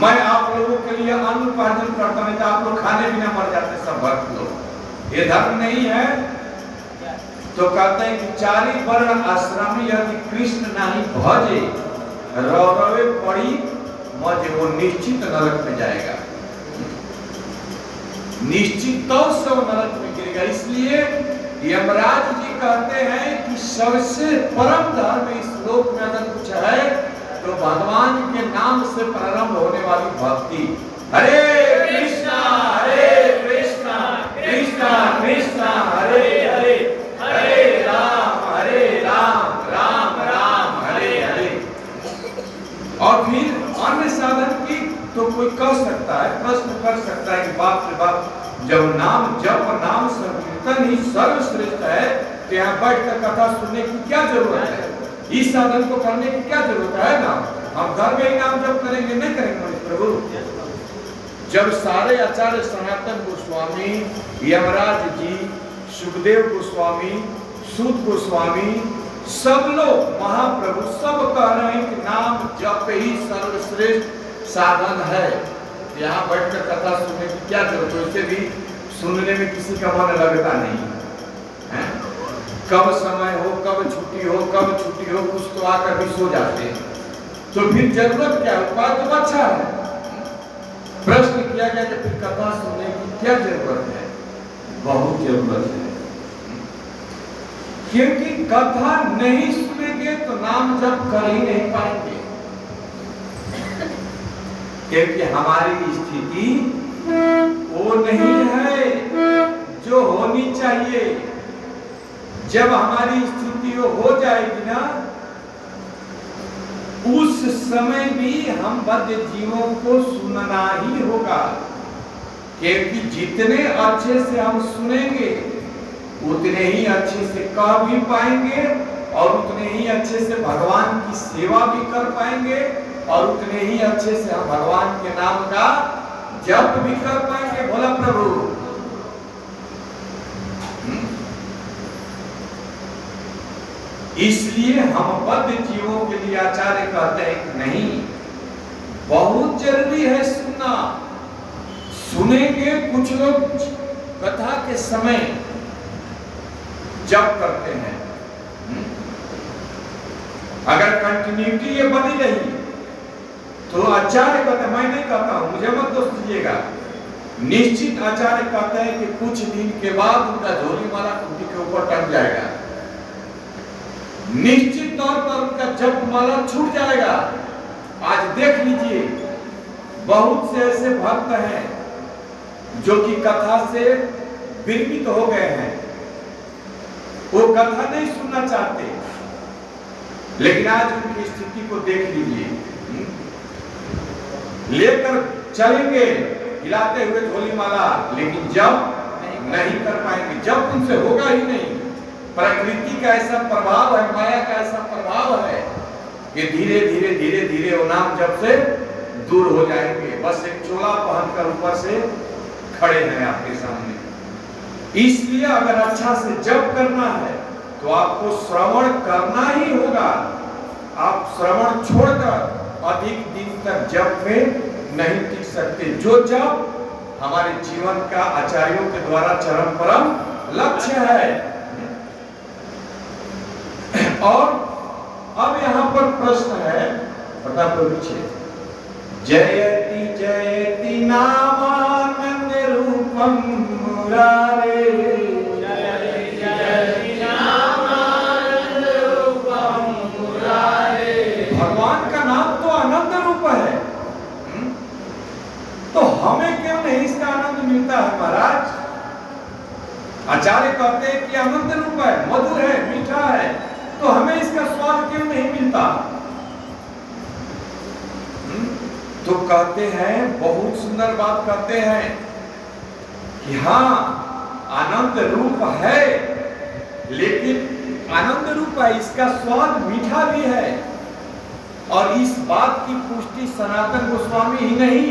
मैं आप लोगों के लिए अन्न उपार्जन करता नहीं तो आप लोग खाने बिना मर जाते सब भक्त लोग, ये धर्म नहीं है। तो कहते हैं कि चारी वर्ण आश्रम यदि कृष्ण नहीं भजे रौरवे पड़ी मजे, वो निश्चित नरक में जाएगा, निश्चित तौर से वो नरक में गिरेगा। इसलिए यमराज जी कहते हैं कि सबसे परम धर्म इस लोक में अगर कुछ है तो भगवान के नाम से प्रारंभ होने वाली भक्ति। हरे कृष्णा कृष्णा कृष्णा हरे हरे, हरे राम राम राम हरे हरे। और फिर अन्य साधन की तो कोई कह सकता है, प्रश्न कर सकता है कि बाप रे बाप, जब नाम संकीर्तन ही सर्वश्रेष्ठ है तो यहाँ बैठकर कथा सुनने की क्या जरूरत है, इस साधन को करने की क्या जरूरत है ना, हम घर में ही नाम जप करेंगे, नहीं करेंगे प्रभु। जब सारे आचार्य सनातन गोस्वामी, यमराज जी, सुखदेव गोस्वामी, सूत गोस्वामी, सब लोग महाप्रभु सब कह रहे हैं कि नाम जप ही सर्वश्रेष्ठ साधन है, यहाँ बैठकर कथा सुनने की क्या जरूरत है, उससे भी सुनने में किसी का मन लगता नहीं है। कब समय हो, कब छुट्टी हो, कुछ तो आकर भी सो जाते हैं, तो फिर जरूरत क्या, उपाय तो अच्छा है। प्रश्न किया गया कि फिर कथा सुनने की क्या जरूरत है, बहुत जरूरत है। क्योंकि कथा नहीं सुनेंगे तो नाम जप कर ही नहीं पाएंगे, क्योंकि हमारी स्थिति वो नहीं है जो होनी चाहिए। जब हमारी स्थिति वो हो जाएगी ना, उस समय भी हम बद्ध जीवों को सुनना ही होगा, क्योंकि जितने अच्छे से हम सुनेंगे उतने ही अच्छे से कह भी पाएंगे और उतने ही अच्छे से भगवान की सेवा भी कर पाएंगे और उतने ही अच्छे से हम भगवान के नाम का जप भी कर पाएंगे। बोला प्रभु। इसलिए हम बद्ध जीवों के लिए आचार्य कहते हैं कि नहीं, बहुत जरूरी है सुनना। सुनेंगे, कुछ लोग कथा के समय जप करते हैं, अगर कंटिन्यूटी ये बनी रही तो आचार्य कहते, मैं नहीं कहता हूं, मुझे मत दोष दीजिएगा, निश्चित आचार्य कहते हैं कि कुछ दिन के बाद उनका झोली माला कुंडी के ऊपर टंग जाएगा, निश्चित तौर पर उनका जप माला छूट जाएगा। आज देख लीजिए, बहुत से ऐसे भक्त हैं जो कि कथा से विरमित हो गए हैं, वो कथा नहीं सुनना चाहते, लेकिन आज उनकी स्थिति को देख लीजिए, लेकर चलेंगे हिलाते हुए झोली माला, लेकिन जब नहीं कर पाएंगे, जब उनसे होगा ही नहीं। प्रकृति का ऐसा प्रभाव है, माया का ऐसा प्रभाव है कि धीरे धीरे धीरे धीरे वो नाम जब से दूर हो जाएंगे। बस एक चोला पहनकर ऊपर से खड़े हैं आपके सामने। इसलिए अगर अच्छा से जप करना है तो आपको श्रवण करना ही होगा। आप श्रवण छोड़कर अधिक दिन तक जप में नहीं टिक सकते। जो जप हमारे जीवन का आचार्यों के द्वारा चरम परम लक्ष्य है। और अब यहाँ पर प्रश्न है, प्रताप पीछे, जयति जयति नामानंद रूपम मुरारे, जयति जयति नामानंद रूपम मुरारे। भगवान का नाम तो आनंद रूप है, तो हमें क्यों नहीं इसका आनंद मिलता है महाराज? आचार्य कहते हैं कि आनंद रूप है, मधुर है, मीठा है, तो हमें इसका स्वाद क्यों नहीं मिलता? तो कहते हैं, बहुत सुंदर बात कहते हैं कि हाँ आनंद रूप है, लेकिन आनंद रूप है, इसका स्वाद मीठा भी है। और इस बात की पुष्टि सनातन गोस्वामी ही नहीं,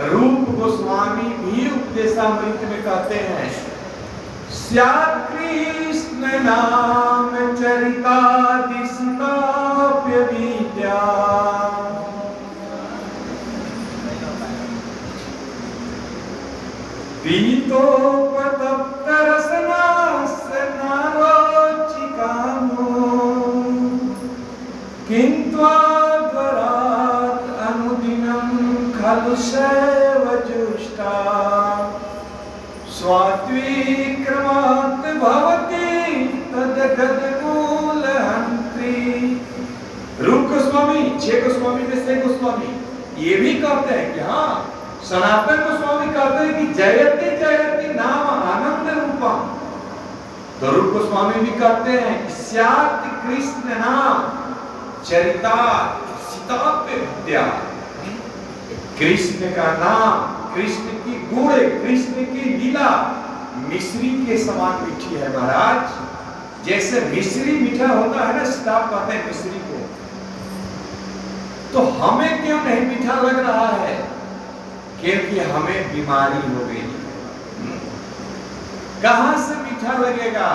रूप गोस्वामी भी उपदेशामृत में कहते हैं, स्यात् कृष्ण नाम चरितादिस्ताप्य विद्या, पीतोपतप्त रसनास्य नारोचिकामो, किन्त्वाद्वरात् अनुदिनं खलु सेवजुष्टा, स्वात्विक्रमात् भवति तद्गदमूलहन्त्री। रूप गोस्वामी, 6 गोस्वामी में से गोस्वामी ये भी कहते हैं कि हाँ, सनातन गोस्वामी कहते हैं कि जयति जयति नाम आनंद रूपम, तो रूप गोस्वामी भी कहते हैं कि स्यात् कृष्ण नाम चरिता सिताप्य विद्या, कृष्ण का नाम, कृष्ण की गुण, कृष्ण की लीला मिश्री के समान मीठी है महाराज। जैसे मिश्री मीठा होता है ना, सिताब कहते हैं मिश्री को, तो हमें क्यों नहीं मीठा लग रहा है? क्योंकि हमें बीमारी हो गई। कहां से मीठा लगेगा?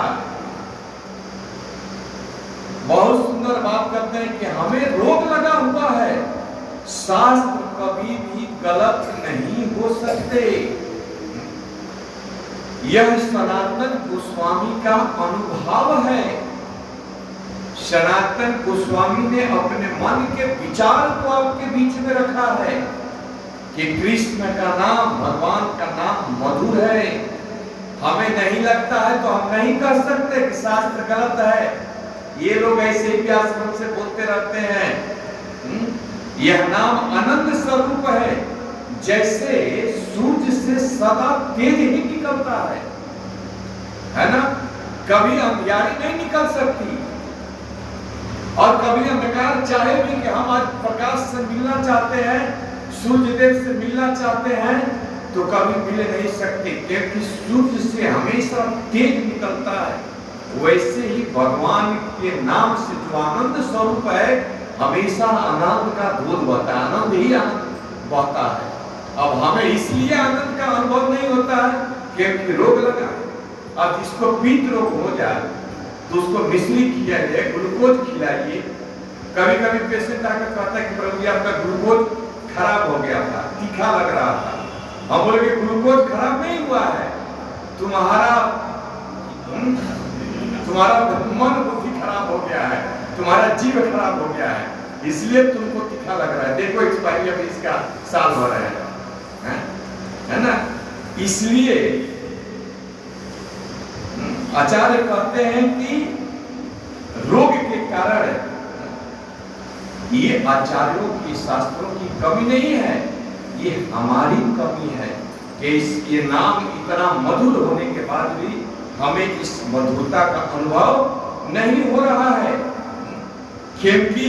बहुत सुंदर बात करते हैं कि हमें रोग लगा हुआ है। शास्त्र कभी भी गलत नहीं हो सकते। यह सनातन गोस्वामी का अनुभव है। सनातन गोस्वामी ने अपने मन के विचार को आपके बीच में रखा है कि कृष्ण का नाम, भगवान का नाम मधुर है, हमें नहीं लगता है तो हम नहीं कह सकते कि शास्त्र गलत है। ये लोग ऐसे ही व्यासपन से बोलते रहते हैं। यह नाम अनंत स्वरूप है, जैसे सूर्य से सदा तेज ही निकलता है ना। कभी अंधियारी नहीं निकल सकती और कभी अंधकार, चाहे भी कि हम आज प्रकाश से मिलना चाहते हैं, सूर्य देव से मिलना चाहते हैं, तो कभी मिल नहीं सकते, क्योंकि सूर्य से हमेशा तेज निकलता है। वैसे ही भगवान के नाम से जो आनंद स्वरूप है, हमेशा आनंद का दूध बहता है, आनंद ही आनंद बहता है। अब हमें इसलिए आनंद का अनुभव नहीं होता है क्योंकि रोग लगा। अब जिसको पित्त रोग हो जाए तो उसको मिश्री खिलाइए, ग्लूकोज खिलाइए। कभी कभी पेशेंट आकर कहता है कि प्रभु जी आपका ग्लूकोज खराब हो गया था, तीखा लग रहा था। हम बोले कि ग्लूकोज खराब नहीं हुआ है, तुम्हारा मन बुद्धि खराब हो गया है, तुम्हारा जीव खराब हो गया है, इसलिए तुमको तीखा लग रहा है। देखो एक्सपायरी अभी इसका साल हो रहा है ना। इसलिए आचार्य कहते हैं कि रोग के कारण ये आचार्यों की, शास्त्रों की कमी नहीं है, ये हमारी कमी है कि ये नाम इतना मधुर होने के बाद भी हमें इस मधुरता का अनुभव नहीं हो रहा है, क्योंकि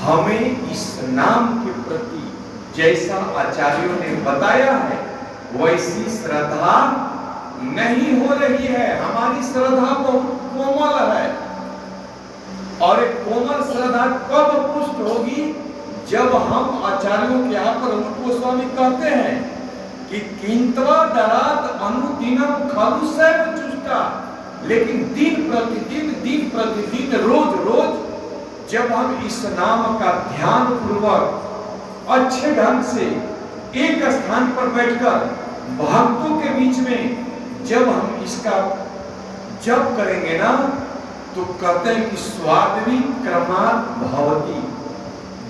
हमें इस नाम के प्रति जैसा आचार्यों ने बताया है वैसी श्रद्धा नहीं हो रही है। हमारी श्रद्धा बहुत कोमल है, और एक कोमल श्रद्धा कब पुष्ट होगी, जब हम आचार्यों के यहाँ पर रूप गोस्वामी कहते हैं कि किंतवा दरात अनुदिनम खलु सैव चुष्टा, लेकिन दिन प्रतिदिन रोज रोज जब हम इस नाम का ध्यान पूर्वक अच्छे ढंग से एक स्थान पर बैठकर भक्तों के बीच में जब हम इसका जप करेंगे ना, तो कहते हैं कि स्वादवी क्रमात् भवति,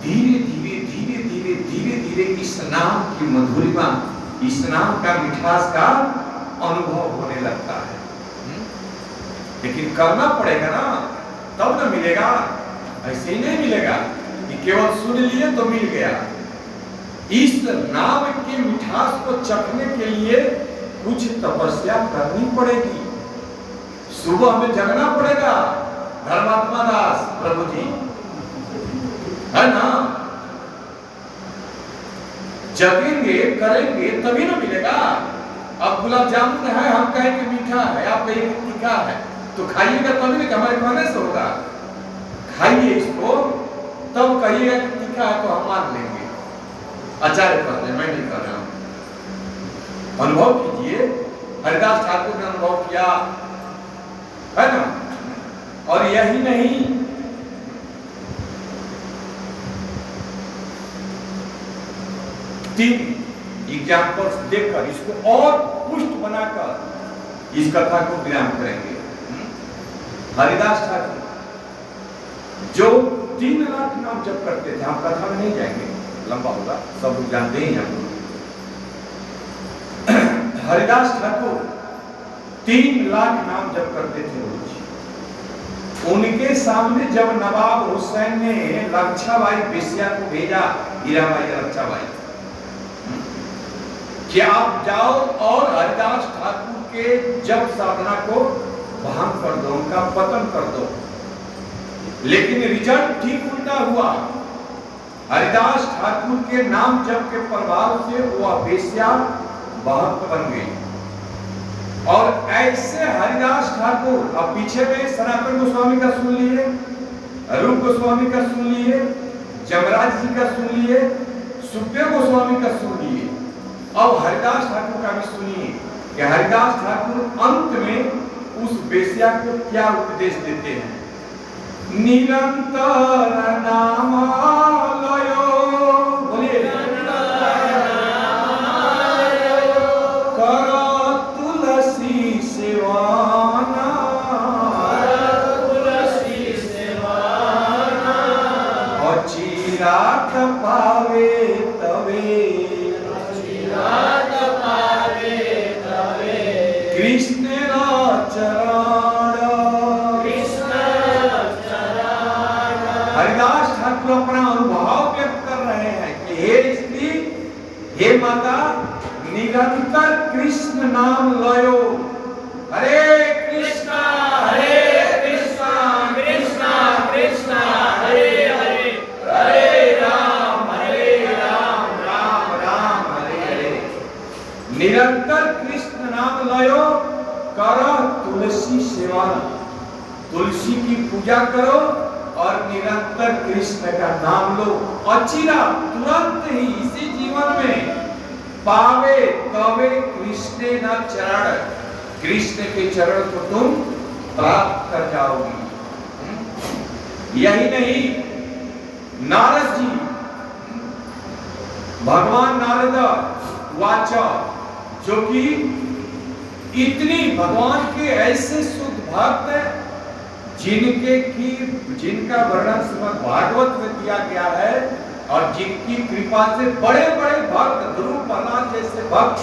धीरे धीरे इस नाम की मधुरिमा, इस नाम का मिठास का अनुभव होने लगता है। लेकिन करना पड़ेगा ना, तब ना मिलेगा, ऐसे ही नहीं मिलेगा कि केवल सुन लिए तो मिल गया। इस नाम के मिठास को चखने के लिए कुछ तपस्या करनी पड़ेगी, सुबह में जगना पड़ेगा। धर्मात्मा दास प्रभु जी, है ना, जगेंगे करेंगे तभी ना मिलेगा। अब गुलाब जामुन है, हम कहें कि मीठा है, आप कहें कि तीखा है, तो खाइएगा तभी ना, हमारे खाने से होगा। खाइए इसको, तब कहिएगा कि तीखा है तो हम मान लेंगे। आचार्य कहते हैं, मैं नहीं कर रहा हूं। अनुभव कीजिए, हरिदास ठाकुर ने अनुभव किया, है ना। और यही नहीं, तीन एग्जाम्पल्स देखकर इसको और पुष्ट बनाकर इस कथा को विराम करेंगे। हरिदास ठाकुर जो 3 लाख नाम जप करते थे, हम कथा में नहीं जाएंगे, लंबा होगा, सब लोग जानते ही हैं। हरिदास ठाकुर 3 लाख नाम जप करते थे रोज। उनके सामने जब नवाब हुसैन ने लक्षाबाई बेस्या को भेजा, हीराबाई लक्षाबाई, कि आप जाओ और हरिदास ठाकुर के जप साधना को भंग कर दो, उनका पतन कर दो। लेकिन रिजल्ट ठीक उल्टा हुआ। हरिदास ठाकुर के नाम जप के प्रभाव से वह बेस्या भक्त बन गई। और ऐसे हरिदास ठाकुर, अब पीछे में सनातन गोस्वामी का सुन लिए, रूप गोस्वामी का सुन लिए, जमराज जी का सुन लिए, सुखदेव गोस्वामी का सुन लिए, अब हरिदास ठाकुर का भी सुनिए कि हरिदास ठाकुर अंत में उस बेस्या को क्या उपदेश देते हैं। निरंतर नामालयो, बोलिए, करो तुलसी सेवाना, और चिराग पावे तवे, माता निरंतर कृष्ण नाम लयो। हरे कृष्णा कृष्णा कृष्णा हरे हरे, हरे राम राम राम हरे हरे। निरंतर कृष्ण नाम लयो, करो तुलसी सेवा, तुलसी की पूजा करो और निरंतर कृष्ण का नाम लो। अचिरा तुरंत ही इसी जीवन में पावे तवे कृष्ण न चरण, कृष्ण के चरण को तुम प्राप्त कर जाओगी। यही नहीं, नारद जी, भगवान नारद वाचा, जो कि इतनी भगवान के ऐसे शुद्ध भक्त हैं जिनका वर्णन श्रीमद् भागवत में दिया गया है और जिनकी कृपा से बड़े बड़े भक्त, ध्रुव प्रहलाद जैसे भक्त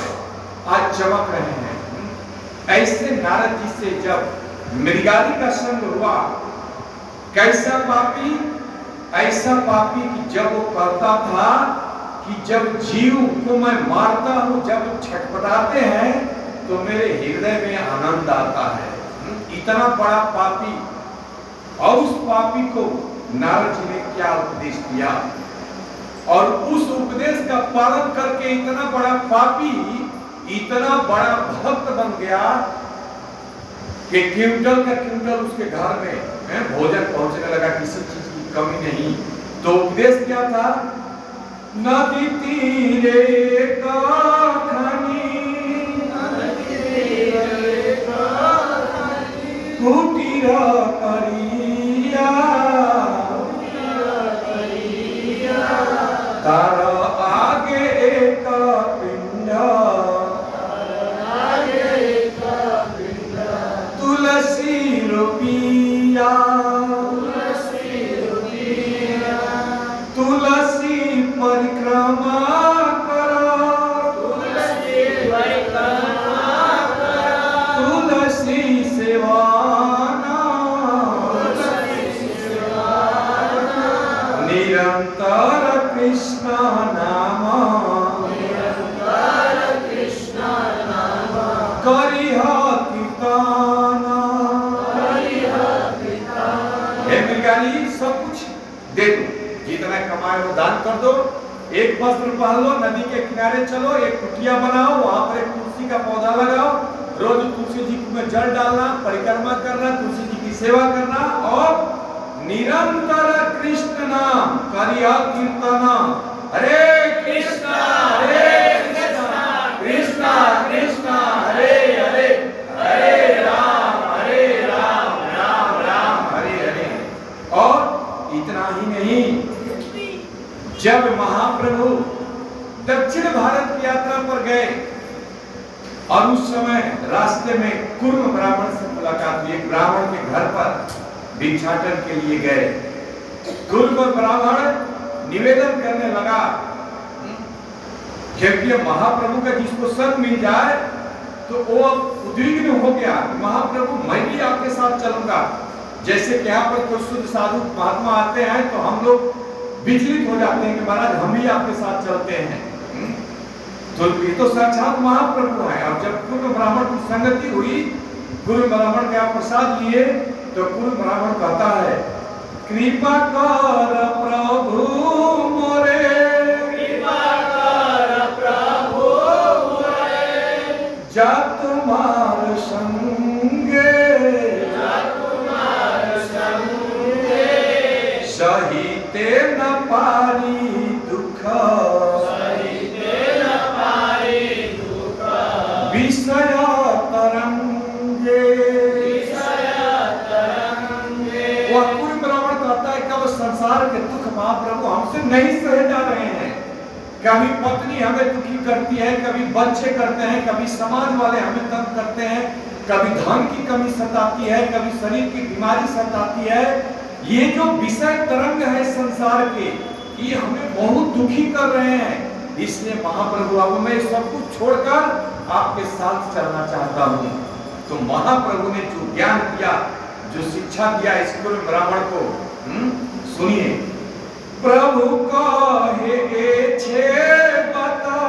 आज चमक रहे हैं। ऐसे नारद जी से जब मृगारी का संग हुआ, कैसा पापी, ऐसा पापी कि जब वो कहता था कि जब जीव को मैं मारता हूं, जब छटपटाते हैं तो मेरे हृदय में आनंद आता है। इतना बड़ा पापी, और उस पापी को नारद जी ने क्या उपदेश दिया, और उस उपदेश का पालन करके इतना बड़ा पापी इतना बड़ा भक्त बन गया कि क्विंटल का क्विंटल उसके घर में भोजन पहुंचने लगा, किसी चीज की कमी नहीं। तो उपदेश क्या था? नदी तीरे का कुटीर करिया, तार आगे एक पिंड, तुलसी रुपिया, तुलसी परिक्रमा करो, तुलसी सेवा निरंतर कृष्ण नाम, करिह कीर्तन। हे मृगारी, सब कुछ दे दो, जितना कमाए वो दान कर दो, एक वस्त्र पहन लो, नदी के किनारे चलो, एक कुटिया बनाओ, वहां पर एक तुलसी का पौधा लगाओ, रोज तुलसी जी में जल डालना, परिक्रमा करना, तुलसी जी की सेवा करना और निरंतर कृष्ण नाम करिया कीर्तन। हरे कृष्णा कृष्णा कृष्णा हरे हरे, हरे राम राम राम हरे हरे। और इतना ही नहीं, जब महाप्रभु दक्षिण भारत की यात्रा पर गए और उस समय रास्ते में कुर्म ब्राह्मण से मुलाकात हुई, एक ब्राह्मण के घर पर भिक्षाटन के लिए गए। कुर्म ब्राह्मण निवेदन करने लगा, क्योंकि महाप्रभु का जिसको सब मिल जाए तो वो उद्विग्न हो गया, महाप्रभु मैं भी आपके साथ चलूंगा। जैसे कि यहाँ पर कोई शुद्ध साधु महात्मा आते हैं तो हम लोग विचलित हो जाते हैं कि महाराज हम भी आपके साथ चलते हैं। तो ये तो साक्षात महाप्रभु है। और जब कुर्म ब्राह्मण की संगति हुई, कुर्म ब्राह्मण का प्रसाद लिए, तो कुर्म ब्राह्मण कहता है, कृपा कर प्रभु मोरे, कृपा कर प्रभु मोरे, जा तुम्हार संगे, जा तुम्हार संगे, सहिते न पारी दुख, सहिते न पारी दुख, विषय तरंगे, विषय तरंगे। वह कुर्म ब्राह्मण कहता है कि वो संसार के दुख महाप्रभु हमसे नहीं सहे जा रहे हैं। कभी पत्नी हमें दुखी करती है, कभी बच्चे करते हैं, कभी समाज वाले हमें तंग करते हैं, कभी धन की कमी सताती है, कभी शरीर की बीमारी सताती है। ये जो विषय तरंग है संसार के, ये हमें बहुत दुखी कर रहे हैं। इसलिए महाप्रभु अब मैं सब कुछ छोड़कर आपके साथ चलना चाहता हूँ। तो महाप्रभु ने जो ज्ञान दिया, जो शिक्षा दिया इस कुर्म ब्राह्मण को, सुनिए। प्रभु कहे छे बता,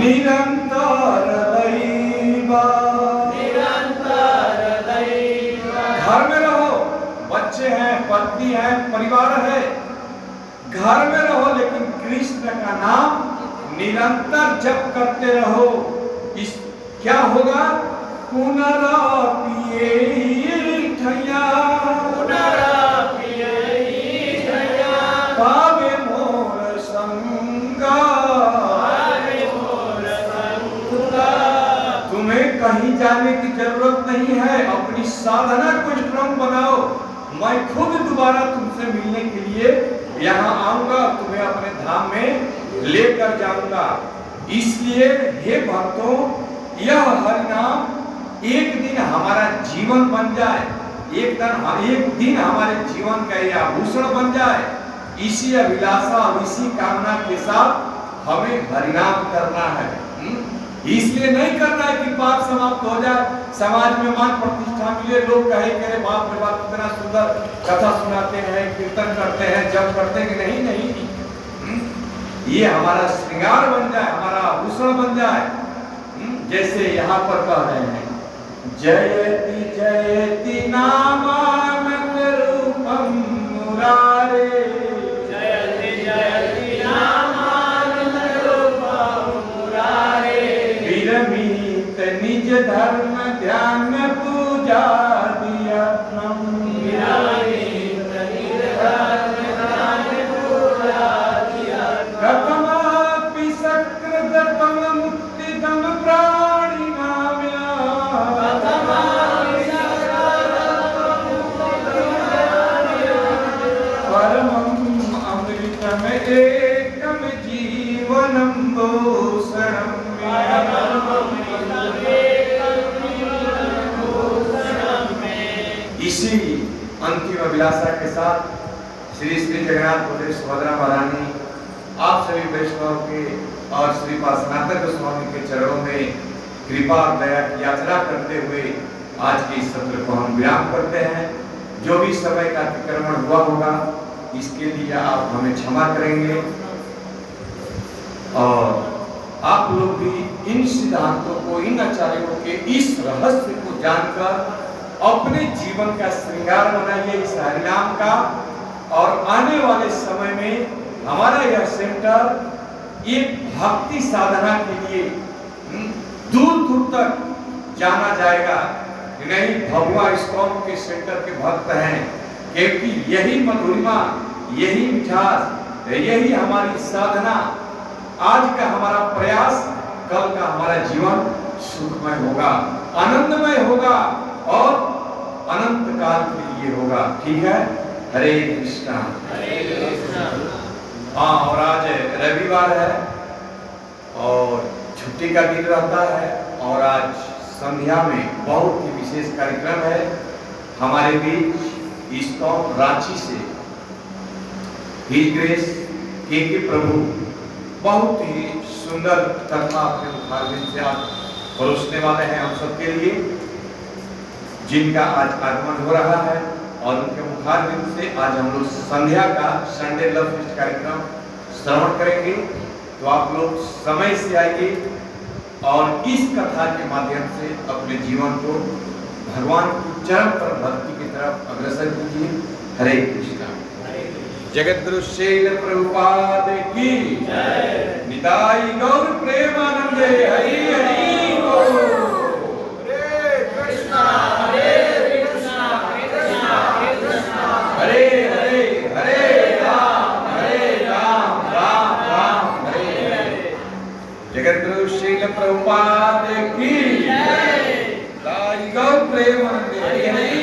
निरंतर दैवा, घर में रहो, बच्चे हैं, पत्नी है, परिवार है, घर में रहो, लेकिन कृष्ण का नाम निरंतर जप करते रहो। इस क्या होगा? पुनरापिये पावे मोर संगा। तुम्हें कहीं जाने की जरूरत नहीं है, अपनी साधना को स्ट्रॉन्ग बनाओ। मैं खुद दोबारा तुमसे मिलने के लिए यहाँ आऊंगा, तुम्हें अपने धाम में लेकर जाऊंगा। इसलिए हे भक्तों, यह हरि नाम एक दिन हमारा जीवन बन जाए, एक दिन हमारे जीवन का यह आभूषण बन जाए। इसी अभिलाषा और इसी कामना के साथ हमें हरिनाम करना है। इसलिए नहीं करना है कि पाप समाप्त हो जाए, समाज में मान प्रतिष्ठा मिले, लोग कहे कि बाप रे बाप कितना सुंदर कथा सुनाते हैं, कीर्तन करते हैं, जप करते हैं। कि नहीं नहीं, ये हमारा श्रृंगार बन जाए, हमारा आभूषण बन जाए। जैसे यहाँ पर कह रहे हैं, जयति जयति नामानंद रूपम मुरारे, जयति जयति नामानंद रूपम मुरारे, विरमित निज धर्म ध्यान पूजा दियत्नम, विरमित निज धर्म ध्यान पूजा दियत्नम, कथमापि सकृततम मुक्तिदम प्राणिनाम्या, परमं अमृतम एकम जीवनम भूषणम। इसी अंतिम अभिलाषा के साथ श्री श्री जगन्नाथ बलदेव सुभद्रा महारानी आप सभी वैष्णव के और श्री सनातन गोस्वामी के चरणों में कृपा और दया की यात्रा करते हुए आज के इस सत्र को हम विराम करते हैं। जो भी समय का अतिक्रमण हुआ होगा इसके लिए आप हमें क्षमा करेंगे, और आप लोग भी इन सिद्धांतों को, इन आचार्यों के इस रहस्य को जानकर अपने जीवन का श्रृंगार बनाइए इस हरिनाम का। और आने वाले समय में हमारा यह सेंटर एक भक्ति साधना के लिए दूर दूर तक जाना जाएगा। नहीं, भगवा इस्कॉन के सेंटर के भक्त हैं, क्योंकि यही मधुरिमा, यही मिठास, यही हमारी साधना, आज का हमारा प्रयास कल का हमारा जीवन सुखमय होगा, आनंदमय होगा और अनंत काल के लिए होगा। ठीक है? हरे कृष्णा। हाँ, और आज रविवार है और छुट्टी का दिन रहता है, और आज संध्या में बहुत ही विशेष कार्यक्रम है। हमारे बीच इस्कॉन रांची से हिज ग्रेस के प्रभु बहुत ही सुंदर कथा अपने मुखारबिंद से आप परोसने वाले हैं हम सबके लिए, जिनका आज आगमन हो रहा है। और उनके मुखारबिंद से आज हम लोग संध्या का संडे लव फेस्ट कार्यक्रम श्रवण करेंगे। तो आप लोग समय से आइए और इस कथा के माध्यम से अपने जीवन को भगवान की चरण पर भक्ति की तरफ अग्रसर कीजिए। हरे कृष्णा। जगत गुरु शैल प्रभुपाद की जय। निताई गौर प्रेमानंदे हरि हरि बोल। हरे कृष्णा हरे हरे, हरे राम राम राम हरे हरे। जगत गुरु शैल प्रभुपाद की जय। निताई गौर प्रेमानंदे हरि हरि